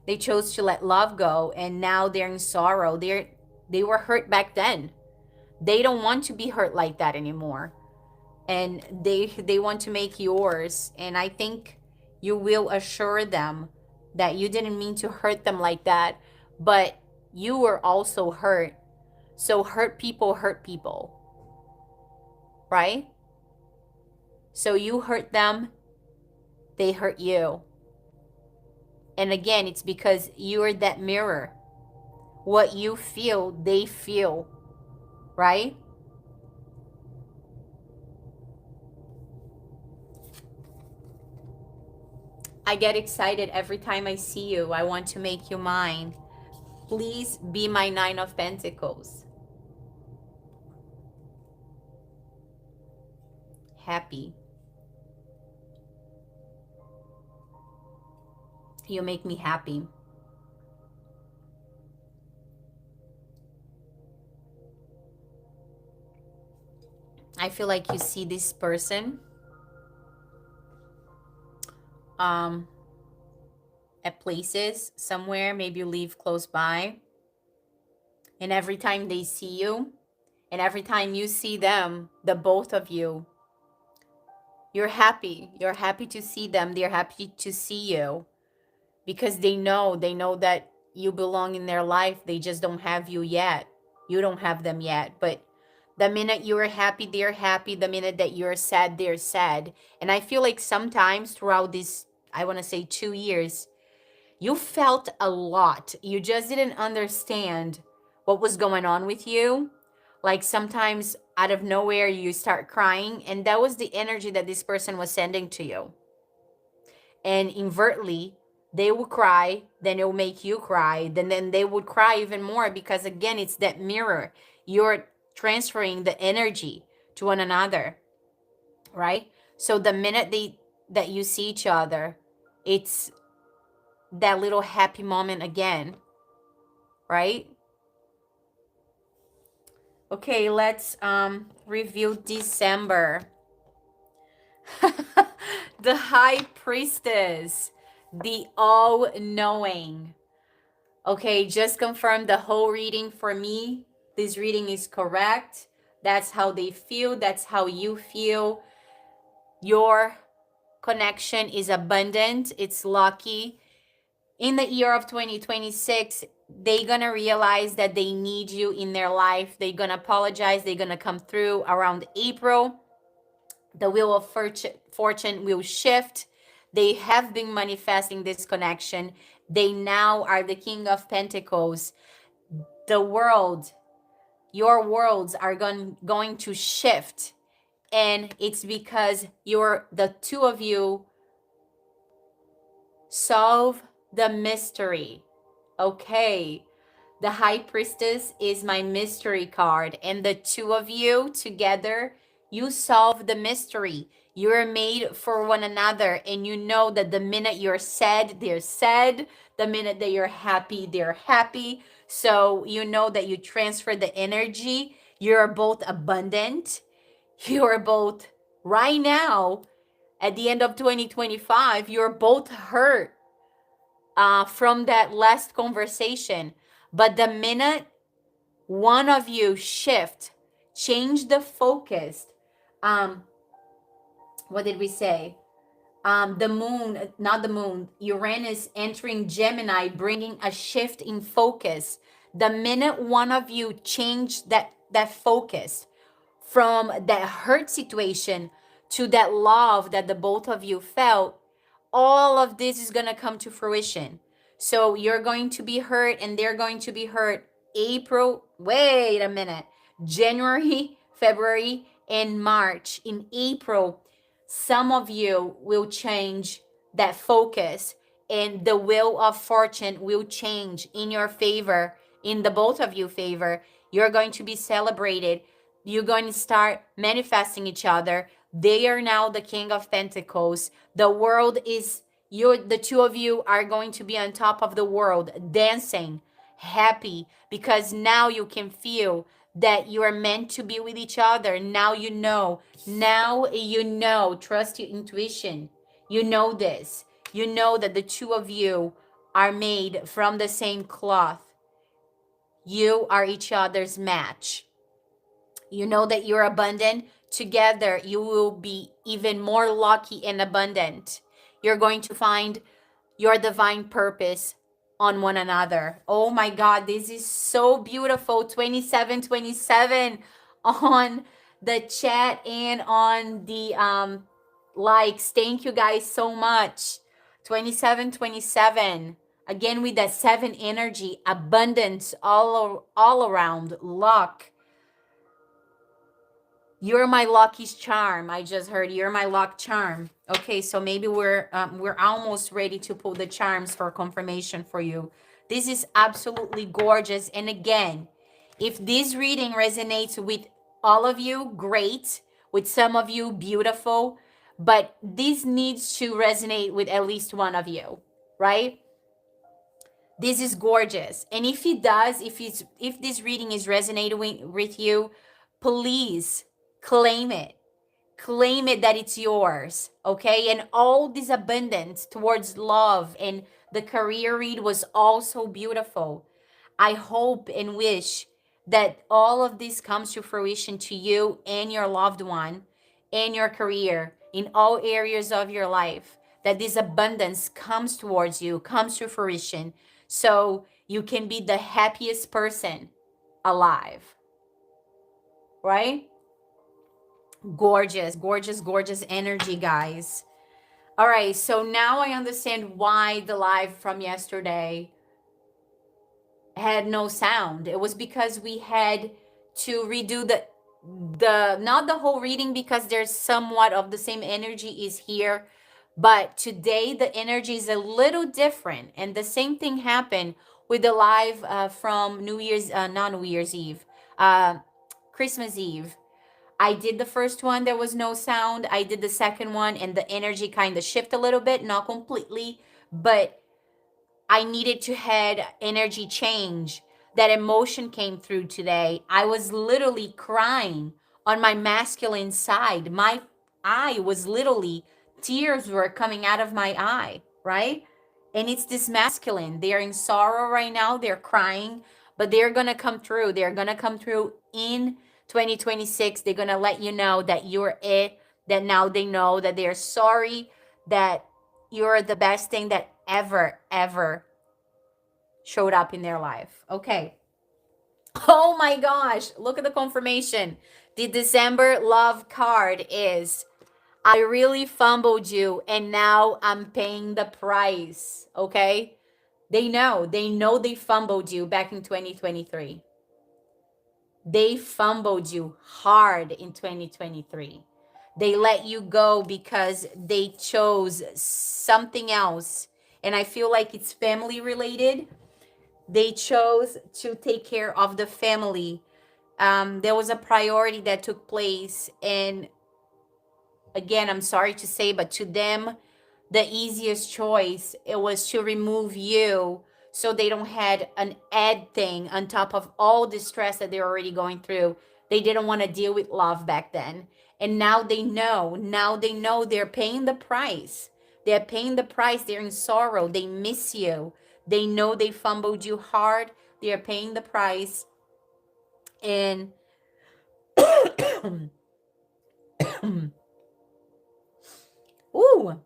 They chose to let love go and now they're in sorrow. They were hurt back then. They don't want to be hurt like that anymore. And they want to make yours. And I think you will assure them that you didn't mean to hurt them like that, but you were also hurt. So hurt people, right? So you hurt them, they hurt you. And again, it's because you're that mirror. What you feel, they feel, right? I get excited every time I see you. I want to make you mine. Please be my 9 of Pentacles. Happy. You make me happy. I feel like you see this person at places somewhere, maybe you live close by, and every time they see you and every time you see them, the both of you, you're happy to see them. They're happy to see you because they know that you belong in their life. They just don't have you yet. You don't have them yet, but the minute you're happy, they're happy. The minute that you're sad, they're sad. And I feel like sometimes throughout this, I want to say 2 years, you felt a lot. You just didn't understand what was going on with you. Like sometimes out of nowhere, you start crying. And that was the energy that this person was sending to you. And invertly, they will cry, then it will make you cry. Then they would cry even more because again, it's that mirror. You're transferring the energy to one another, right? So the minute that you see each other, it's that little happy moment again, right? Okay, let's review December. The High Priestess, the all-knowing. Okay, just confirm the whole reading for me. This reading is correct. That's how they feel. That's how you feel. Your connection is abundant. It's lucky. In the year of 2026, they're going to realize that they need you in their life. They're going to apologize. They're going to come through around April. The wheel of fortune will shift. They have been manifesting this connection. They now are the King of Pentacles. The world, your worlds are going to shift. And it's because the two of you solve the mystery. Okay. The High Priestess is my mystery card, and the two of you together, you solve the mystery. You're made for one another, and you know that the minute you're sad, they're sad. The minute that you're happy, they're happy. So you know that you transfer the energy. You're both abundant. You're both right now at the end of 2025, you're both hurt from that last conversation. But the minute one of you shift, change the focus, um, what did we say? The moon, not the moon, Uranus entering Gemini, bringing a shift in focus. The minute one of you change that focus from that hurt situation to that love that the both of you felt, all of this is going to come to fruition. So you're going to be hurt and they're going to be hurt. April, wait a minute, January, February, and March. In April, some of you will change that focus, and the wheel of fortune will change in your favor, in the both of you favor. You're going to be celebrated. You're going to start manifesting each other. They are now the King of Pentacles. The world is you. The two of you are going to be on top of the world, dancing, happy, because now you can feel that you are meant to be with each other. Now you know. Now you know. Trust your intuition. You know this. You know that the two of you are made from the same cloth. You are each other's match. You know that you're abundant. Together, you will be even more lucky and abundant. You're going to find your divine purpose on one another. Oh my God, this is so beautiful. 2727 on the chat and on the likes. Thank you guys so much. 2727. Again with that 7 energy, abundance all around, luck. You're my lucky charm. I just heard you're my luck charm. Okay, so maybe we're almost ready to pull the charms for confirmation for you. This is absolutely gorgeous. And again, if this reading resonates with all of you, great. With some of you, beautiful. But this needs to resonate with at least one of you, right? This is gorgeous. And if it does, if this reading is resonating with you, please claim it. Claim it that it's yours, okay? And all this abundance towards love and the career read was also beautiful. I hope and wish that all of this comes to fruition to you and your loved one and your career in all areas of your life, that this abundance comes towards you, comes to fruition, so you can be the happiest person alive, right? Gorgeous, gorgeous, gorgeous energy, guys. All right, so now I understand why the live from yesterday had no sound. It was because we had to redo the not the whole reading, because there's somewhat of the same energy is here, but today the energy is a little different. And the same thing happened with the live from New Year's, not New Year's Eve, Christmas Eve. I did the first one, there was no sound. I did the second one and the energy kind of shift a little bit, not completely, but I needed to had energy change. That emotion came through today. I was literally crying on my masculine side. My eye was literally, tears were coming out of my eye, right? And it's this masculine. They're in sorrow right now. They're crying, but they're going to come through. They're going to come through in 2026. They're going to let you know that you're it, that now they know that they're sorry, that you're the best thing that ever showed up in their life. Okay. Oh my gosh, look at the confirmation. The December love card is, I really fumbled you and now I'm paying the price. Okay. They know they fumbled you back in 2023. They fumbled you hard in 2023. They let you go because they chose something else. And I feel like it's family related. They chose to take care of the family. There was a priority that took place. And again, I'm sorry to say, but to them, the easiest choice, it was to remove you so they don't had an add thing on top of all the stress that they're already going through. They didn't want to deal with love back then. And now they know they're paying the price. They're paying the price. They're in sorrow. They miss you. They know they fumbled you hard. They're paying the price. And ooh,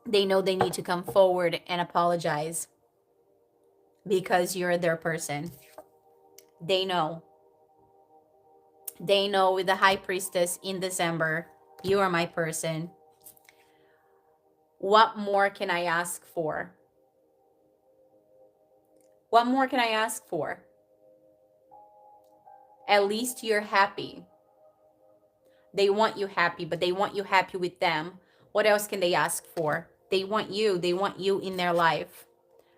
they know they need to come forward and apologize because you're their person. They know. They know with the high priestess in December, you are my person. What more can I ask for? What more can I ask for? At least you're happy. They want you happy, but they want you happy with them. What else can they ask for? They want you. They want you in their life.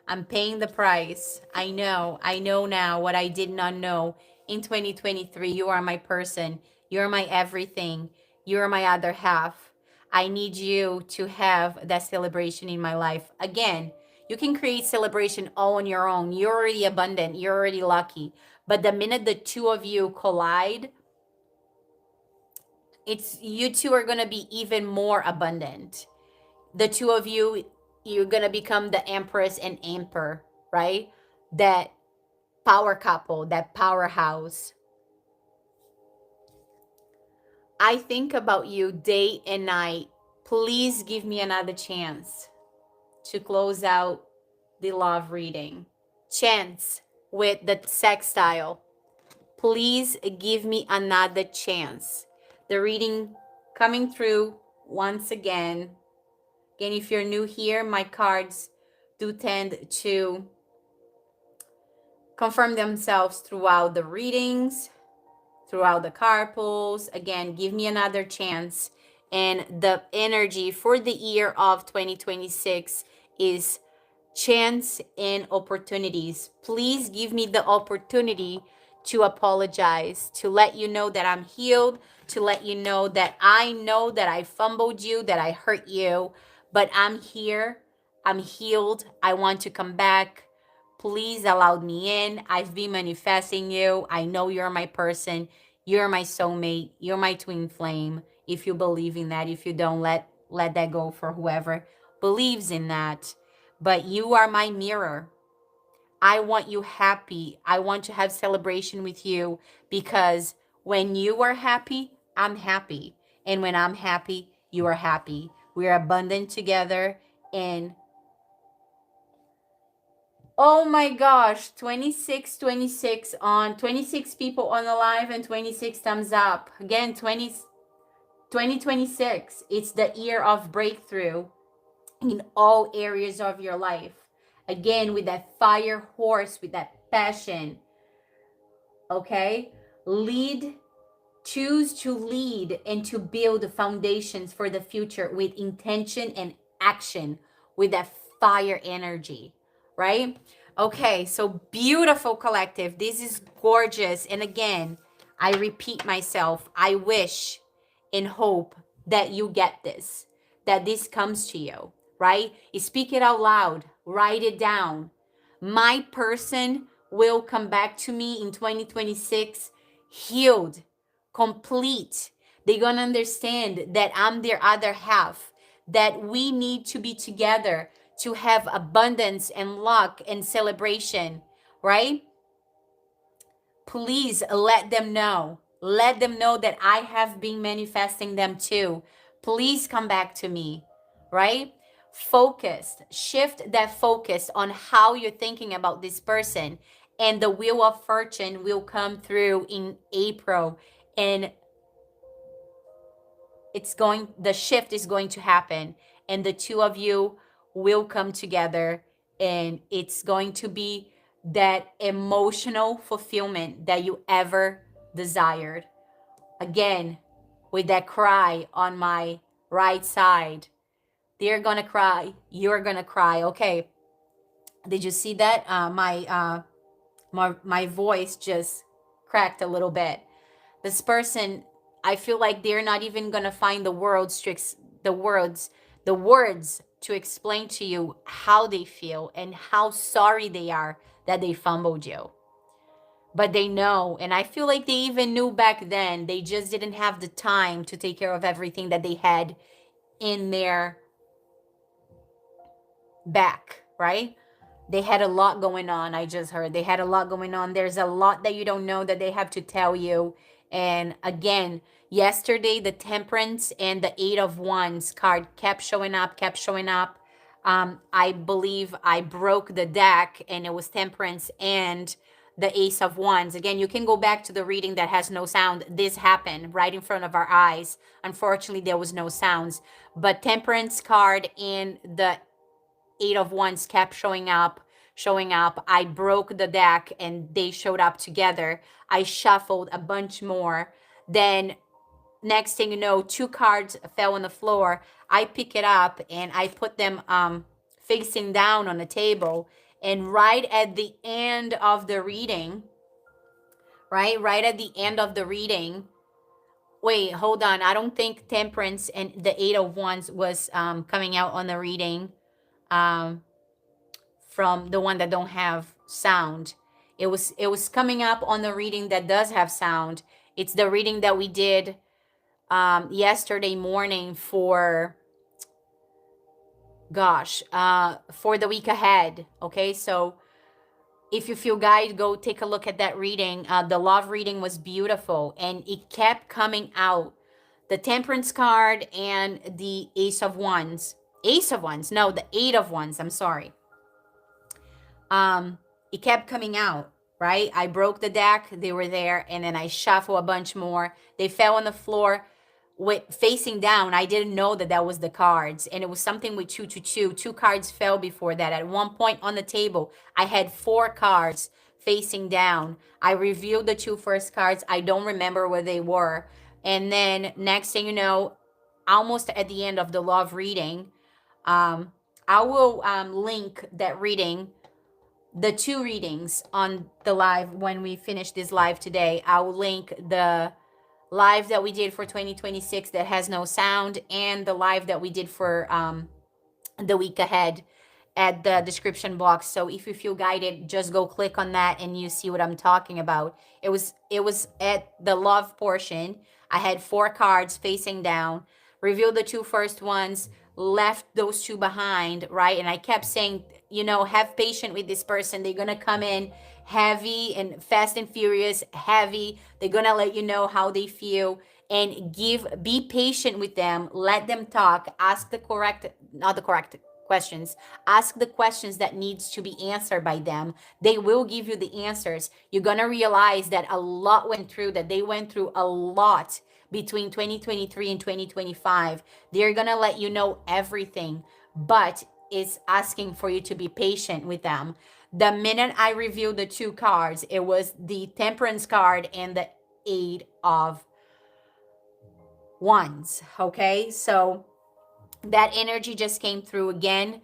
I'm paying the price. I know now what I did not know in 2023. You are my person. You're my everything. You're my other half. I need you to have that celebration in my life. Again, you can create celebration all on your own. You're already abundant. You're already lucky. But the minute the two of you collide, it's you two are going to be even more abundant. The two of you, you're going to become the empress and emperor, right? That power couple, that powerhouse. I think about you day and night. Please give me another chance to close out the love reading. Chance with the sextile. Please give me another chance. The reading coming through once again. Again, if you're new here, my cards do tend to confirm themselves throughout the readings, throughout the card pulls. Again, give me another chance. And the energy for the year of 2026 is chance and opportunities. Please give me the opportunity to apologize, to let you know that I'm healed, to let you know that I fumbled you, that I hurt you, but I'm here. I'm healed. I want to come back. Please allow me in. I've been manifesting you. I know you're my person. You're my soulmate. You're my twin flame. If you believe in that, if you don't, let that go for whoever believes in that. But you are my mirror. I want you happy. I want to have celebration with you because when you are happy, I'm happy. And when I'm happy, you are happy. We're abundant together. And oh my gosh, 26, 26 on 26 people on the live and 26 thumbs up. Again, 2026. It's the year of breakthrough in all areas of your life. Again, with that fire horse, with that passion. Okay? Choose to lead and to build foundations for the future with intention and action, with that fire energy, right? Okay, so beautiful collective. This is gorgeous. And again, I repeat myself, I wish and hope that you get this, that this comes to you, right? You speak it out loud, write it down. My person will come back to me in 2026 healed, complete. They're going to understand that I'm their other half, that we need to be together to have abundance and luck and celebration, right? Please let them know. Let them know that I have been manifesting them too. Please come back to me, right? Focused. Shift that focus on how you're thinking about this person, and the wheel of fortune will come through in April, and the shift is going to happen, and the two of you will come together, and it's going to be that emotional fulfillment that you ever desired. Again, with that cry on my right side, They're gonna cry. You're gonna cry. Okay. Did you see that? My voice just cracked a little bit. This person, I feel like they're not even gonna find the words, the words to explain to you how they feel and how sorry they are that they fumbled you. But they know, and I feel like they even knew back then. They just didn't have the time to take care of everything that they had in their back, right? They had a lot going on. I just heard they had a lot going on. There's a lot that you don't know that they have to tell you. And again, yesterday, the Temperance and the Eight of Wands card kept showing up, kept showing up. I believe I broke the deck and it was Temperance and the Ace of Wands. Again, you can go back to the reading that has no sound. This happened right in front of our eyes. Unfortunately, there was no sounds. But Temperance card and the Eight of Wands kept showing up, showing up. I broke the deck and they showed up together. I shuffled a bunch more. Then next thing you know, two cards fell on the floor. I pick it up and I put them facing down on the table. And right at the end of the reading, right at the end of the reading, wait, hold on. I don't think Temperance and the Eight of Wands was coming out on the reading. From the one that don't have sound. It was coming up on the reading that does have sound. It's the reading that we did yesterday morning for for the week ahead. Okay, so if you feel guide, go take a look at that reading. The love reading was beautiful and it kept coming out. The Temperance card and the Ace of Wands. No, the Eight of Wands. I'm sorry. It kept coming out, right? I broke the deck, they were there, and then I shuffled a bunch more. They fell on the floor with facing down. I didn't know that that was the cards, and it was something with 222. Two cards fell before that. At one point on the table, I had 4 cards facing down. I revealed the 2 first cards. I don't remember where they were. And then next thing you know, almost at the end of the love reading, I will link that reading, the 2 readings on the live when we finish this live today. I will link the live that we did for 2026 that has no sound and the live that we did for the week ahead at the description box. So if you feel guided, just go click on that and you see what I'm talking about. It was at the love portion. I had 4 cards facing down, revealed the 2 first ones, left those 2 behind, right? And I kept saying, have patience with this person. They're going to come in heavy and fast and furious, heavy. They're going to let you know how they feel and be patient with them. Let them talk. Ask not the correct questions. Ask the questions that needs to be answered by them. They will give you the answers. You're going to realize that a lot went through, that they went through a lot between 2023 and 2025. They're going to let you know everything, but it's asking for you to be patient with them. The minute I revealed the 2 cards, it was the Temperance card and the Eight of Wands. Okay, so that energy just came through again.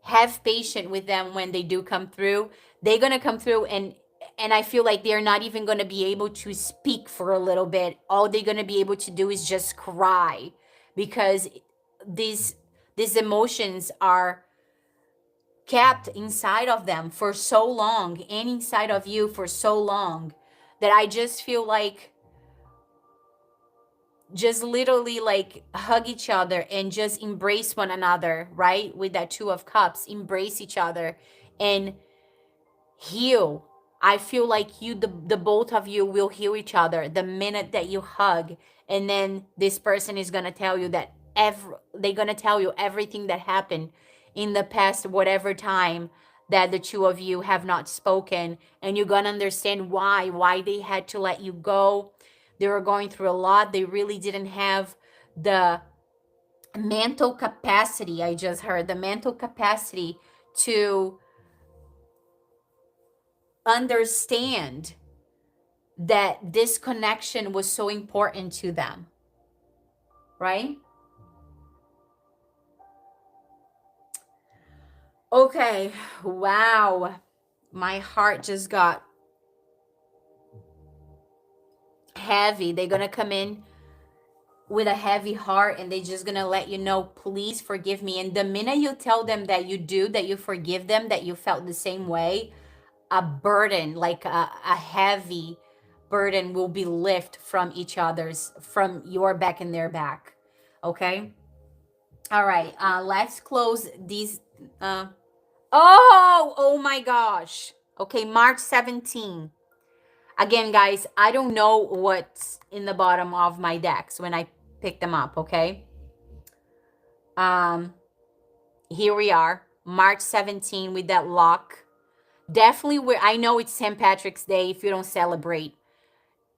Have patience with them when they do come through. They're going to come through and I feel like they're not even going to be able to speak for a little bit. All they're going to be able to do is just cry, because these emotions are kept inside of them for so long and inside of you for so long, that I just feel like just literally like hug each other and just embrace one another, right? With that 2 of Cups, embrace each other and heal. I feel like the both of you will heal each other the minute that you hug. And then this person is going to tell you that they're going to tell you everything that happened in the past, whatever time that the 2 of you have not spoken. And you're going to understand why they had to let you go. They were going through a lot. They really didn't have the mental capacity. I just heard the mental capacity to understand that this connection was so important to them, right? Okay, wow. My heart just got heavy. They're gonna come in with a heavy heart and they're just gonna let you know, please forgive me. And the minute you tell them that you do, that you forgive them, that you felt the same way, a burden, like a heavy burden will be lifted from each other's, from your back and their back. Okay. All right. Let's close these. Oh my gosh. Okay. March 17. Again, guys, I don't know what's in the bottom of my decks when I pick them up. Okay. Um, Here we are, March 17 with that lock. Definitely wear, I know it's St. Patrick's Day if you don't celebrate.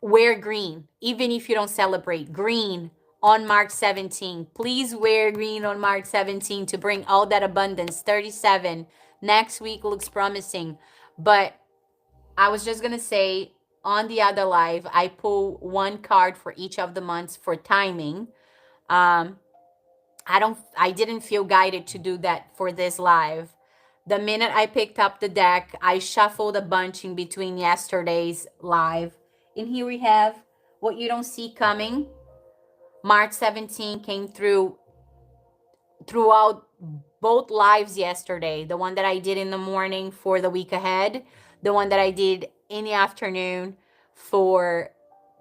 Wear green, even if you don't celebrate. Green on March 17. Please wear green on March 17 to bring all that abundance. 37. Next week looks promising. But I was just going to say, on the other live, I pull one card for each of the months for timing. I didn't feel guided to do that for this live. The minute I picked up the deck, I shuffled a bunch in between yesterday's live. And here we have what you don't see coming. March 17 came through throughout both lives yesterday. The one that I did in the morning for the week ahead, the one that I did in the afternoon for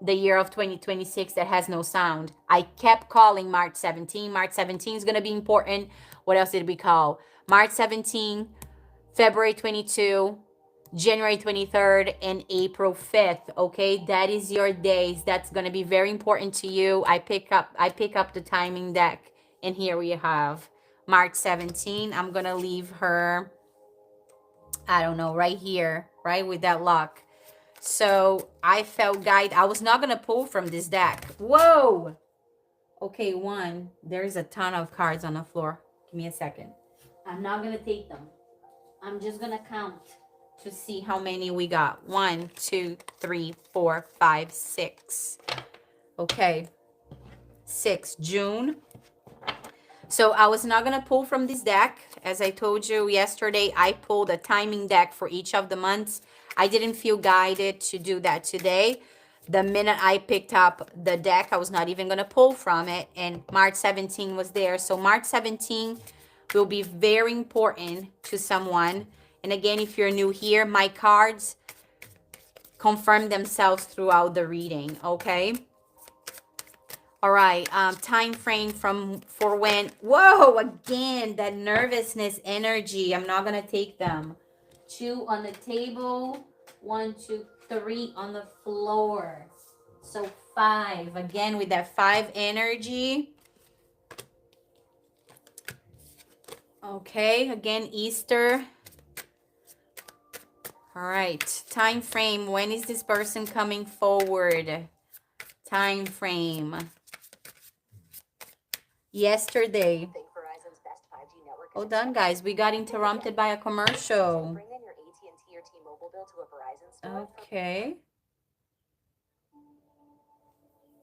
the year of 2026 that has no sound. I kept calling March 17. March 17 is going to be important. What else did we call? March 17, February 22, January 23rd, and April 5th. Okay, that is your days. That's going to be very important to you. I pick up the timing deck, and here we have March 17. I'm going to leave her, I don't know, right here, right with that lock. So I felt guide. I was not going to pull from this deck. Whoa. Okay, one. There's a ton of cards on the floor. Give me a second. I'm not going to take them. I'm just going to count to see how many we got. 1, 2, 3, 4, 5, 6. Okay. 6. June. So I was not going to pull from this deck. As I told you yesterday, I pulled a timing deck for each of the months. I didn't feel guided to do that today. The minute I picked up the deck, I was not even going to pull from it. And March 17 was there. So March 17 will be very important to someone. And again, if you're new here, my cards confirm themselves throughout the reading, okay? All right, time frame for when, whoa, again, that nervousness energy. I'm not going to take them. 2 on the table, 1, 2, 3 on the floor. So 5, again, with that 5 energy. Okay, again, Easter. All right, time frame. When is this person coming forward? Time frame. Yesterday. Hold on, guys. We got interrupted by a commercial. Okay.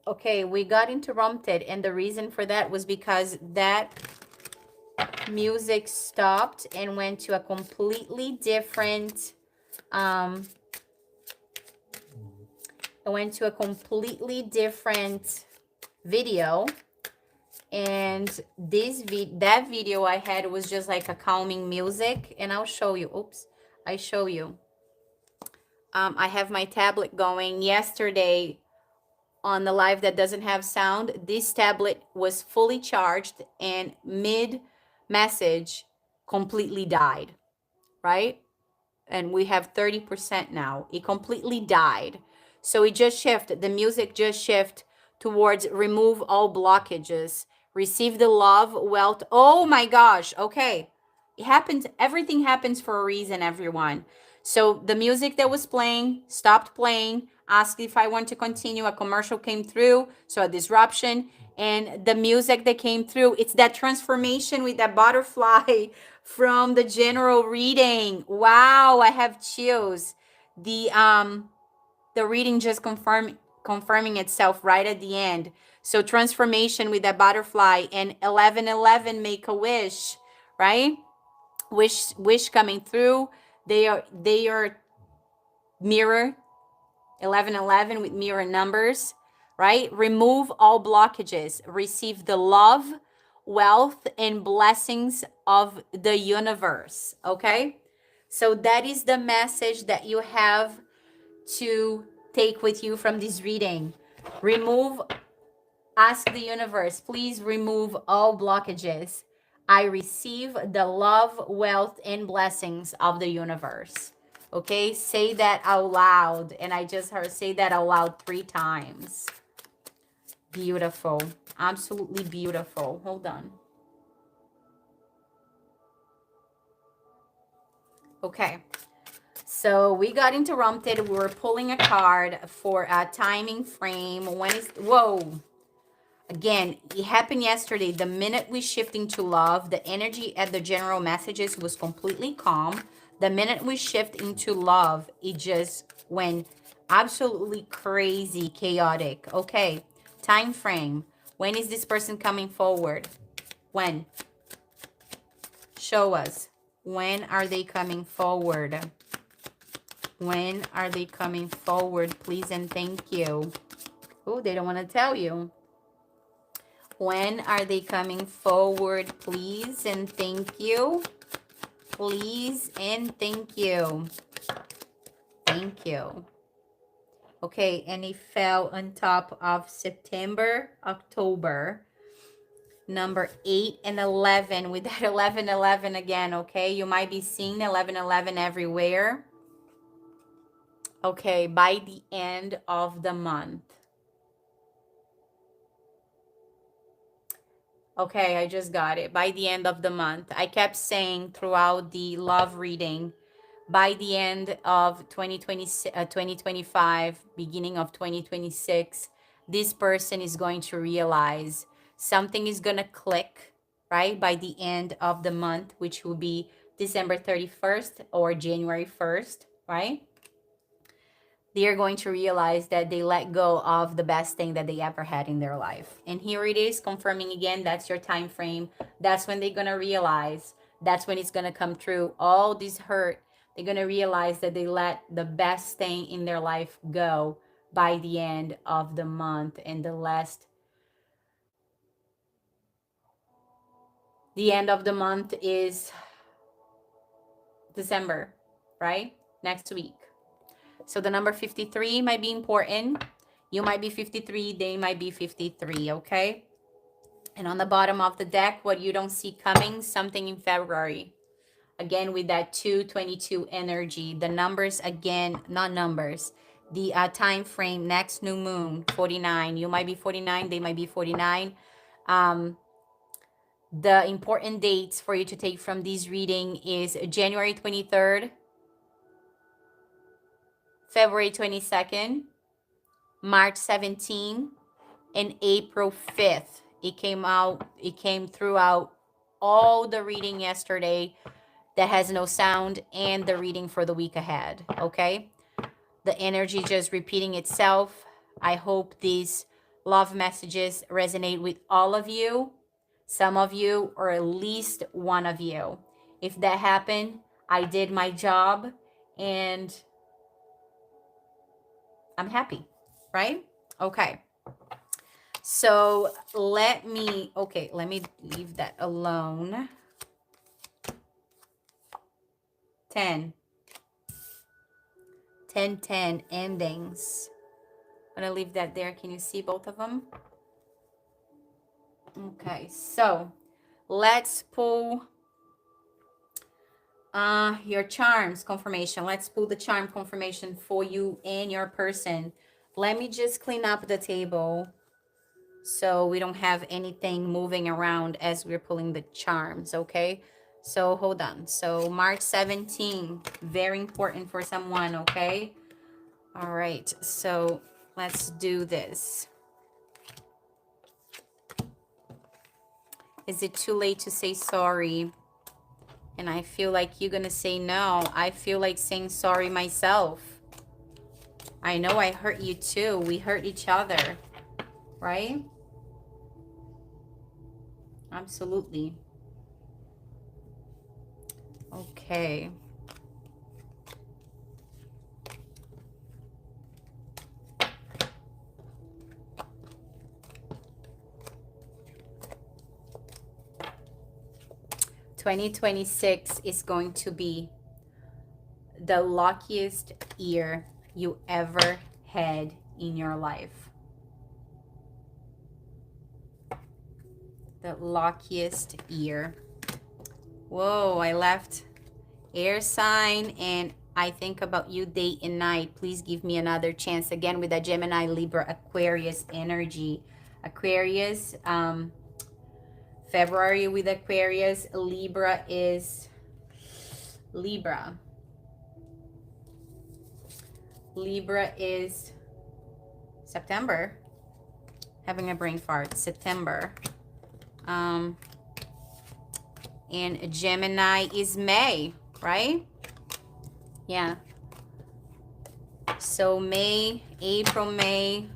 Okay, we got interrupted, and the reason for that was because that music stopped and went to a completely different video. And that video I had was just like a calming music, and I'll show you. Oops, I show you. I have my tablet going. Yesterday on the live that doesn't have sound, this tablet was fully charged and mid message completely died, right? And we have 30% now. It completely died. So it just shifted. The music just shifted towards remove all blockages. Receive the love, wealth. Oh my gosh. Okay. It happens. Everything happens for a reason, everyone. So the music that was playing stopped playing. Asked if I want to continue. A commercial came through. So a disruption. And the music that came through, it's that transformation with that butterfly from the general reading. Wow, I have chills. The reading just confirming itself right at the end. So transformation with that butterfly, and 1111 make a wish, right? Wish coming through. They are mirror 1111 with mirror numbers, right? Remove all blockages. Receive the love, wealth, and blessings of the universe, okay? So that is the message that you have to take with you from this reading. Ask the universe, please remove all blockages. I receive the love, wealth, and blessings of the universe. Okay, say that out loud. And I just heard say that out loud 3 times. Beautiful. Absolutely beautiful. Hold on. Okay. So we got interrupted. We were pulling a card for a timing frame. When is, whoa. Again, it happened yesterday. The minute we shifting to love, the energy at the general messages was completely calm. The minute we shift into love, it just went absolutely crazy, chaotic. Okay, time frame. When is this person coming forward? When? Show us. When are they coming forward? When are they coming forward? Please and thank you. Oh, they don't want to tell you. When are they coming forward? Please and thank you. Please and thank you. Thank you. Okay, and it fell on top of September, October. Number 8 and 11 with that 1111 again, okay? You might be seeing 1111 everywhere. Okay, by the end of the month. Okay, I just got it. By the end of the month. I kept saying throughout the love reading, by the end of 2025, beginning of 2026, this person is going to realize something is going to click, right? By the end of the month, which will be December 31st or January 1st, right? They are going to realize that they let go of the best thing that they ever had in their life. And here it is, confirming again, that's your time frame. That's when they're going to realize, that's when it's going to come true. All this hurt, they're going to realize that they let the best thing in their life go by the end of the month. And the end of the month is December, right? Next week. So the number 53 might be important. You might be 53, they might be 53, okay? And on the bottom of the deck, what you don't see coming, something in February. Again, with that 222 energy. The numbers, again, not numbers. The time frame, next new moon, 49. You might be 49, they might be 49. The important dates for you to take from this reading is January 23rd, February 22nd, March 17, and April 5th. It came throughout all the reading yesterday that has no sound and the reading for the week ahead, okay? The energy just repeating itself. I hope these love messages resonate with all of you, some of you, or at least one of you. If that happened, I did my job and I'm happy, right? Okay. So let me leave that alone. 10 endings. I'm gonna leave that there. Can you see both of them? Okay, so let's pull your charms confirmation. Let's pull the charm confirmation for you and your person. Let me just clean up the table so we don't have anything moving around as we're pulling the charms, okay? So hold on. So March 17, very important for someone, okay? All right, so let's do this. Is it too late to say sorry? And I feel like you're gonna say no. I feel like saying sorry myself. I know I hurt you too. We hurt each other, right? Absolutely. Okay. "2026 is going to be the luckiest year you ever had in your life." The luckiest year. Whoa, I left air sign, and I think about you day and night. Please give me another chance. Again, with a Gemini, Libra, Aquarius energy. Aquarius, February with Aquarius. Libra is Libra. Libra is September. Having a brain fart. September. And Gemini is May, right? Yeah. So May, April, May,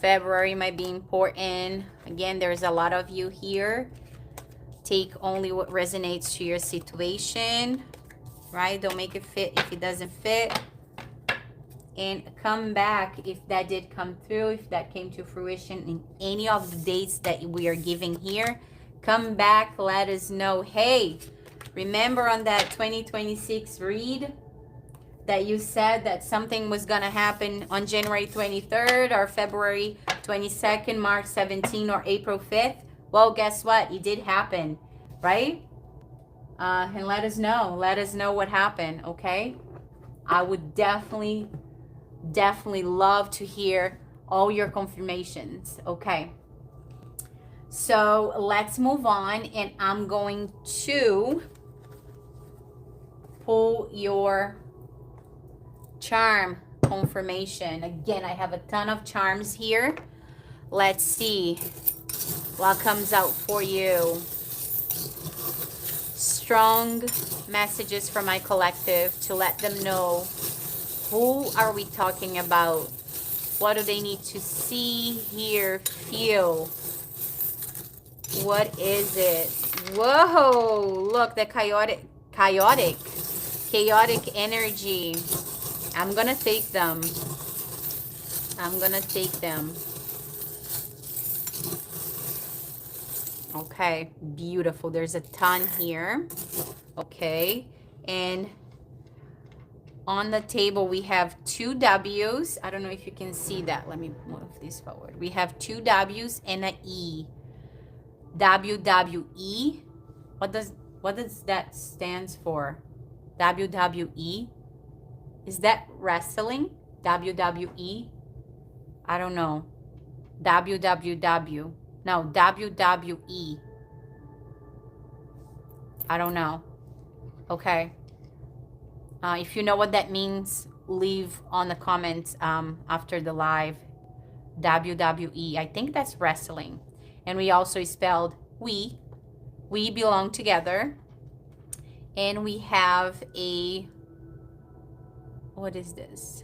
February might be important. Again, there's a lot of you here. Take only what resonates to your situation, right? Don't make it fit if it doesn't fit. And come back if that did come through, if that came to fruition in any of the dates that we are giving here. Come back, let us know. Hey, remember on that 2026 read that you said that something was going to happen on January 23rd or February 22nd, March 17th, or April 5th? Well, guess what? It did happen, right? And let us know. Let us know what happened, okay? I would definitely love to hear all your confirmations, okay? So let's move on, and I'm going to pull your charm confirmation. Again, I have a ton of charms here. Let's see what comes out for you. Strong messages from my collective to let them know, who are we talking about? What do they need to see, hear, feel? What is it? Whoa, look, the chaotic energy. I'm gonna take them. I'm gonna take them. Okay, beautiful. There's a ton here. Okay, and on the table we have two W's. I don't know if you can see that. Let me move this forward. We have two W's and an E. WWE. What does that stands for? WWE? Is that wrestling? WWE? I don't know. WWW. No, WWE. I don't know. Okay. If you know what that means, leave on the comments after the live. WWE. I think that's wrestling. And we also spelled we. We belong together. And we have a, what is this?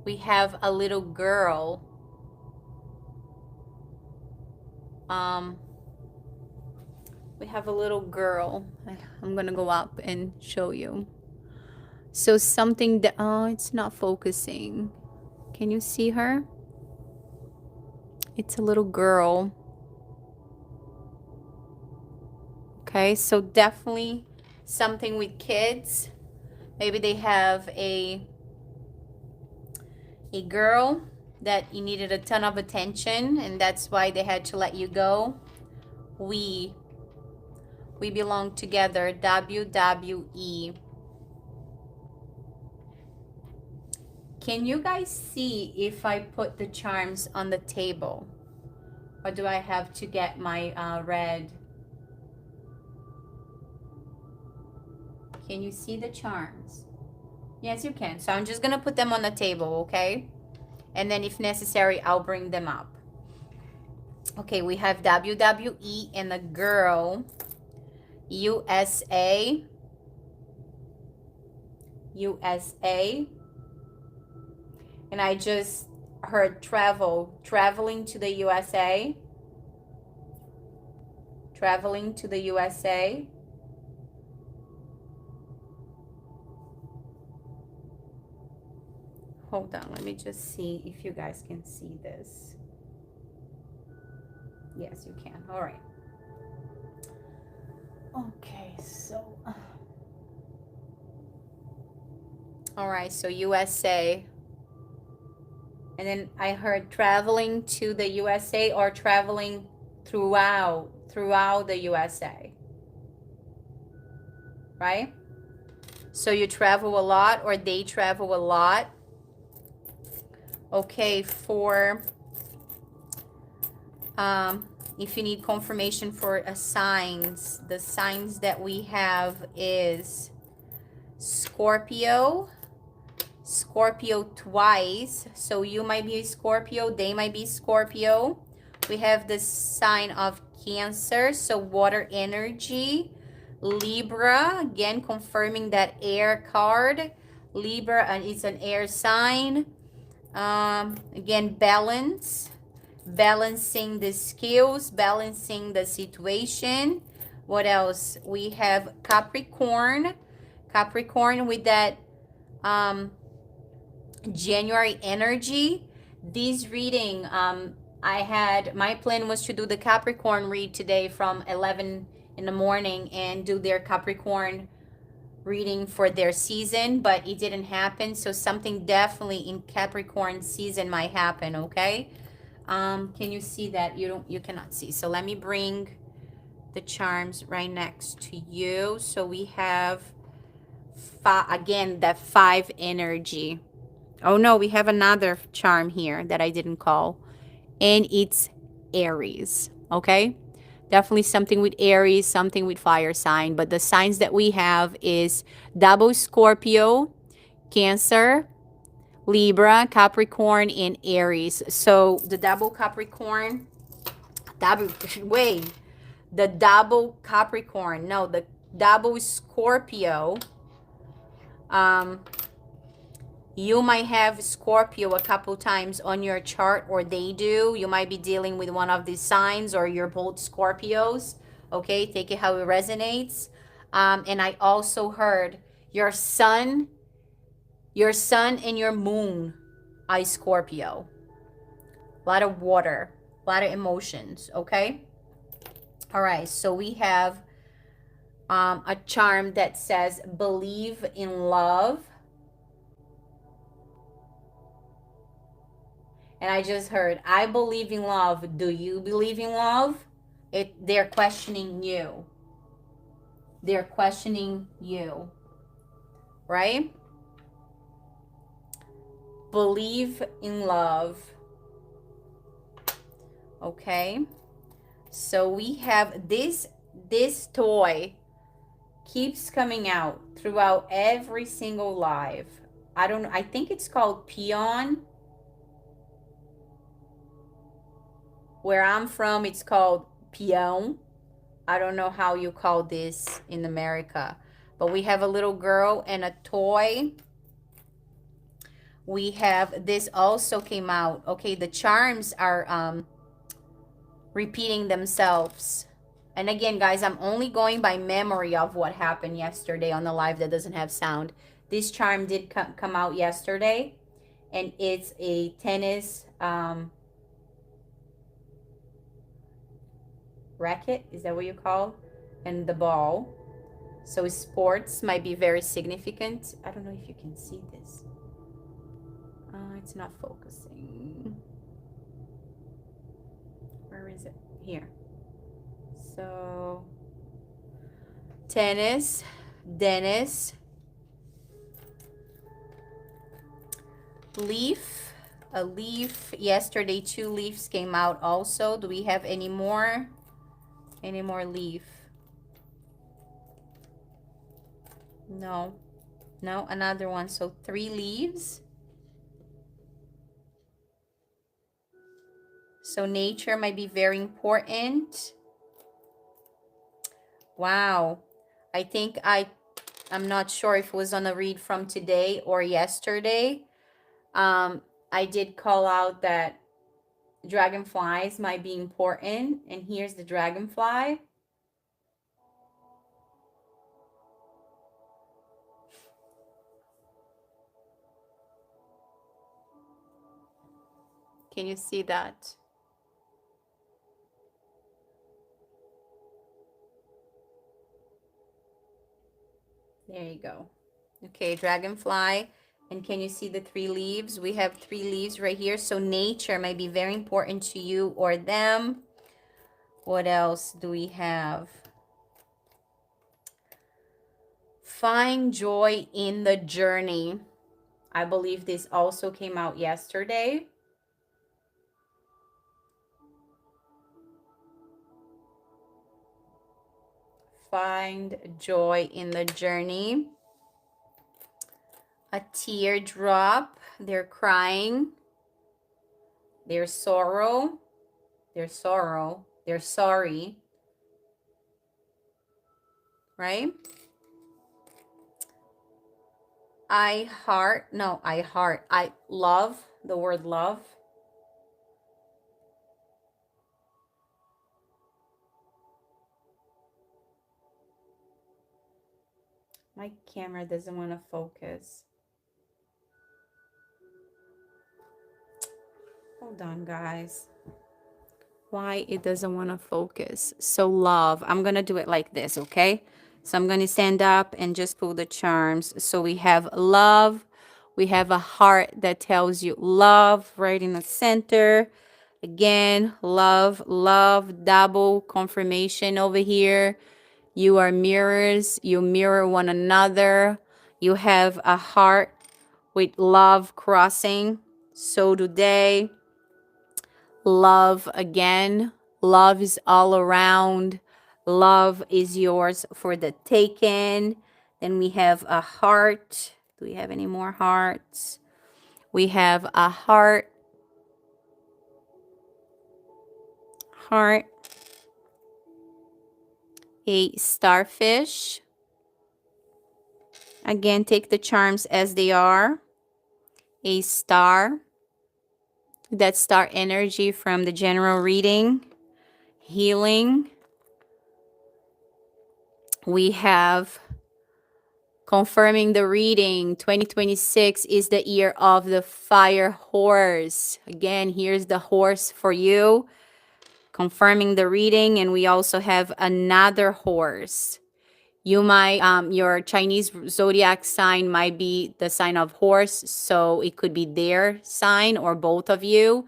We have a little girl. We have a little girl. I'm gonna go up and show you. So something that, oh, it's not focusing. Can you see her? It's a little girl. Okay, so definitely something with kids. Maybe they have a girl that you needed a ton of attention, and that's why they had to let you go. We belong together. WWE. Can you guys see if I put the charms on the table? Or do I have to get my red? Can you see the charms? Yes, you can. So I'm just going to put them on the table, okay? And then if necessary, I'll bring them up. Okay, we have WWE and the girl. USA. USA. And I just heard traveling to the USA. Traveling to the USA. Hold on, let me just see if you guys can see this. Yes, you can. All right. Okay, so all right, so USA. And then I heard traveling to the USA or traveling throughout the USA. Right? So you travel a lot or they travel a lot. Okay, for if you need confirmation for signs, the signs that we have is Scorpio twice. So you might be a Scorpio, they might be Scorpio. We have the sign of Cancer, so water energy. Libra, again confirming that air card. Libra, and it's an air sign. Again, balancing the skills, balancing the situation. What else? We have Capricorn with that January energy. This reading, my plan was to do the Capricorn read today from 11 in the morning and do their Capricorn reading for their season, but it didn't happen. So something definitely in Capricorn season might happen. Okay. Can you see that? You cannot see. So let me bring the charms right next to you. So we have again that 5 energy. Oh no, we have another charm here that I didn't call, and it's Aries. Okay, definitely something with Aries, something with fire sign, but the signs that we have is double Scorpio, Cancer, Libra, Capricorn, and Aries. So the double Capricorn, the double Capricorn, no, the double Scorpio. You might have Scorpio a couple times on your chart, or they do. You might be dealing with one of these signs, or you're both Scorpios. Okay, take it how it resonates. And I also heard your sun and your moon are Scorpio. A lot of water, a lot of emotions. Okay. All right. So we have a charm that says believe in love. And I just heard, I believe in love. Do you believe in love? They're questioning you. They're questioning you. Right? Believe in love. Okay. So we have this toy keeps coming out throughout every single live. I think it's called Peon. Where I'm from, it's called peon. I don't know how you call this in America. But we have a little girl and a toy. We have this also came out. Okay, the charms are repeating themselves. And again, guys, I'm only going by memory of what happened yesterday on the live that doesn't have sound. This charm did come out yesterday. And it's a tennis racket, is that what you call? And the ball. So sports might be very significant. I don't know if you can see this. It's not focusing. Where is it? Here. So tennis, Dennis, leaf, a leaf. Yesterday 2 leaves came out also. Do we have any more? Any more leaf? No. No, another one. So 3 leaves. So nature might be very important. Wow. I think I'm not sure if it was on a read from today or yesterday. I did call out that dragonflies might be important. And here's the dragonfly. Can you see that? There you go. Okay, dragonfly. And can you see the 3 leaves? We have 3 leaves right here. So nature might be very important to you or them. What else do we have? Find joy in the journey. I believe this also came out yesterday. Find joy in the journey. A teardrop. They're crying. Their sorrow. Their sorrow. They're sorry. Right? I love, the word love. My camera doesn't want to focus. Hold on, guys. Why it doesn't want to focus? So love. I'm going to do it like this, okay? So I'm going to stand up and just pull the charms. So we have love. We have a heart that tells you love right in the center. Again, love, love, double confirmation over here. You are mirrors. You mirror one another. You have a heart with love crossing. So do they. Love again. Love is all around. Love is yours for the taking. Then we have a heart. Do we have any more hearts? We have a heart. Heart. A starfish. Again, take the charms as they are. A star. That star energy from the general reading. Healing. We have confirming the reading. 2026 is the year of the fire horse. Again, here's the horse for you. Confirming the reading. And we also have another horse. You might, your Chinese zodiac sign might be the sign of horse. So it could be their sign or both of you.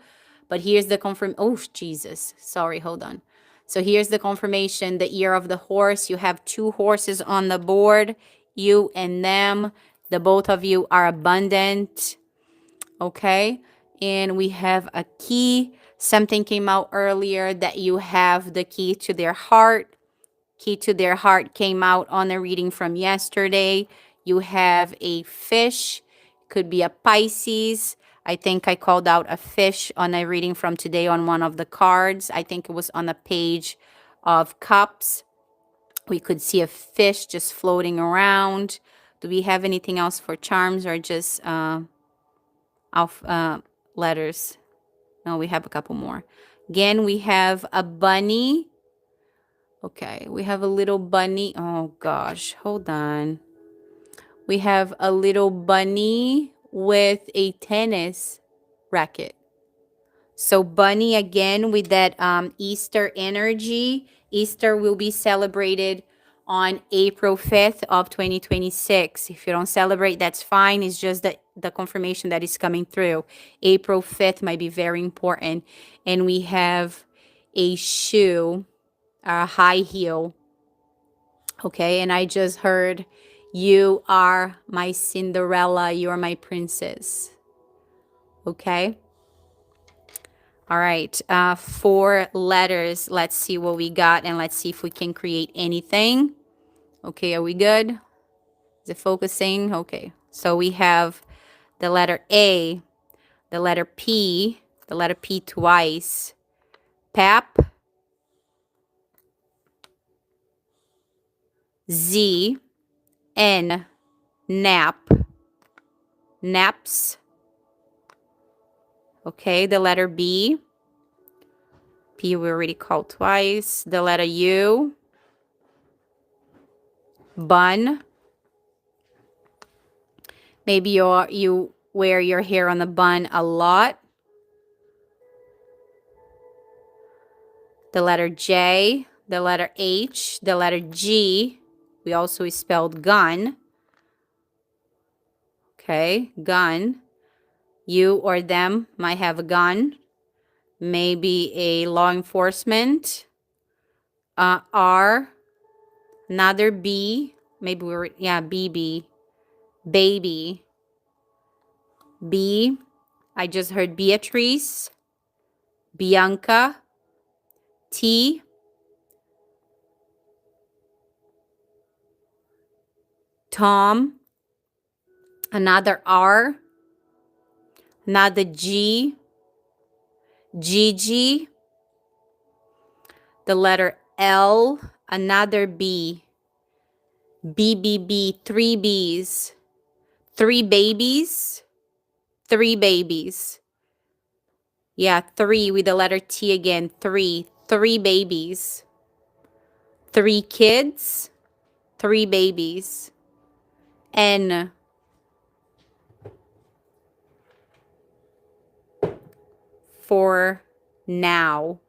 But here's the oh, Jesus. Sorry, hold on. So here's the confirmation, the year of the horse. You have 2 horses on the board, you and them. The both of you are abundant. Okay. And we have a key. Something came out earlier that you have the key to their heart. Key to their heart came out on the reading from yesterday. You have a fish. Could be a Pisces. I think I called out a fish on a reading from today on one of the cards. I think it was on the page of cups. We could see a fish just floating around. Do we have anything else for charms or just letters? No, we have a couple more. Again, we have a bunny. Okay, we have a little bunny. Oh gosh, hold on. We have a little bunny with a tennis racket. So bunny again with that Easter energy. Easter will be celebrated on April 5th of 2026. If you don't celebrate, that's fine. It's just the confirmation that is coming through. April 5th might be very important. And we have a shoe, a high heel. Okay, and I just heard, you are my Cinderella, you are my princess. Okay. All right, 4 letters. Let's see what we got and let's see if we can create anything. Okay, are we good? Is it focusing? Okay, so we have the letter A, the letter P twice, pap, Z, N, nap, naps. Okay, the letter B. P we already called twice. The letter U. Bun. Maybe you wear your hair on the bun a lot. the letter J, the letter H, the letter G. We also spelled gun. Okay, gun. You or them might have a gun. Maybe a law enforcement. R, another B. Maybe we're, yeah, BB. Baby. B, I just heard Beatrice. Bianca. T, Tom. Another R. Another G. Gigi. The letter L. Another B. BBB. 3 B's. 3 babies. 3 babies. Yeah, 3 with the letter T again. 3. 3 babies. 3 kids. 3 babies. N. For now.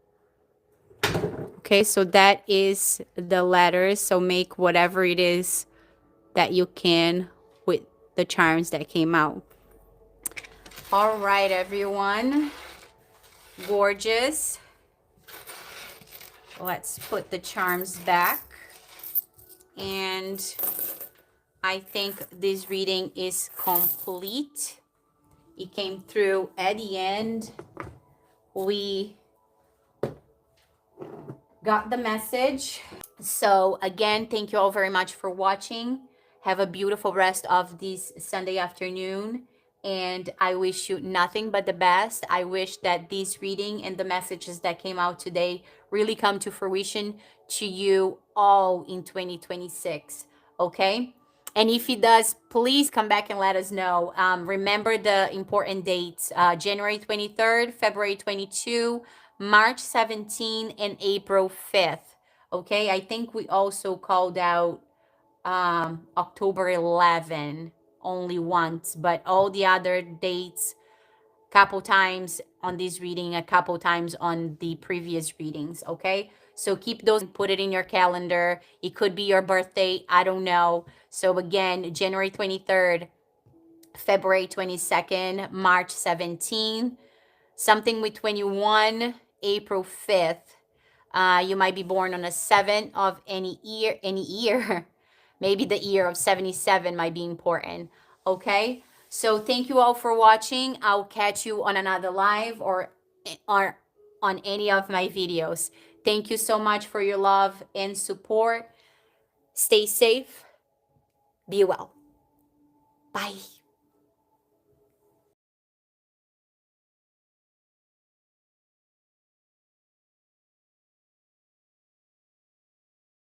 Okay, so that is the letters. So make whatever it is that you can with the charms that came out. All right, everyone. Gorgeous. Let's put the charms back. And I think this reading is complete. It came through at the end. We got the message. So again, thank you all very much for watching. Have a beautiful rest of this Sunday afternoon. And I wish you nothing but the best. I wish that this reading and the messages that came out today really come to fruition to you all in 2026. Okay? And if it does, please come back and let us know. Remember the important dates, January 23rd, February 22, March 17, and April 5th. Okay, I think we also called out October 11 only once, but all the other dates, couple times on this reading, a couple times on the previous readings. Okay, so keep those, put it in your calendar. It could be your birthday, I don't know. So again, January 23rd, February 22nd, March 17, something with 21, April 5th. You might be born on the 7th of any year. Maybe the year of 77 might be important. Okay, so thank you all for watching. I'll catch you on another live or on any of my videos. Thank you so much for your love and support. Stay safe. Be well. Bye.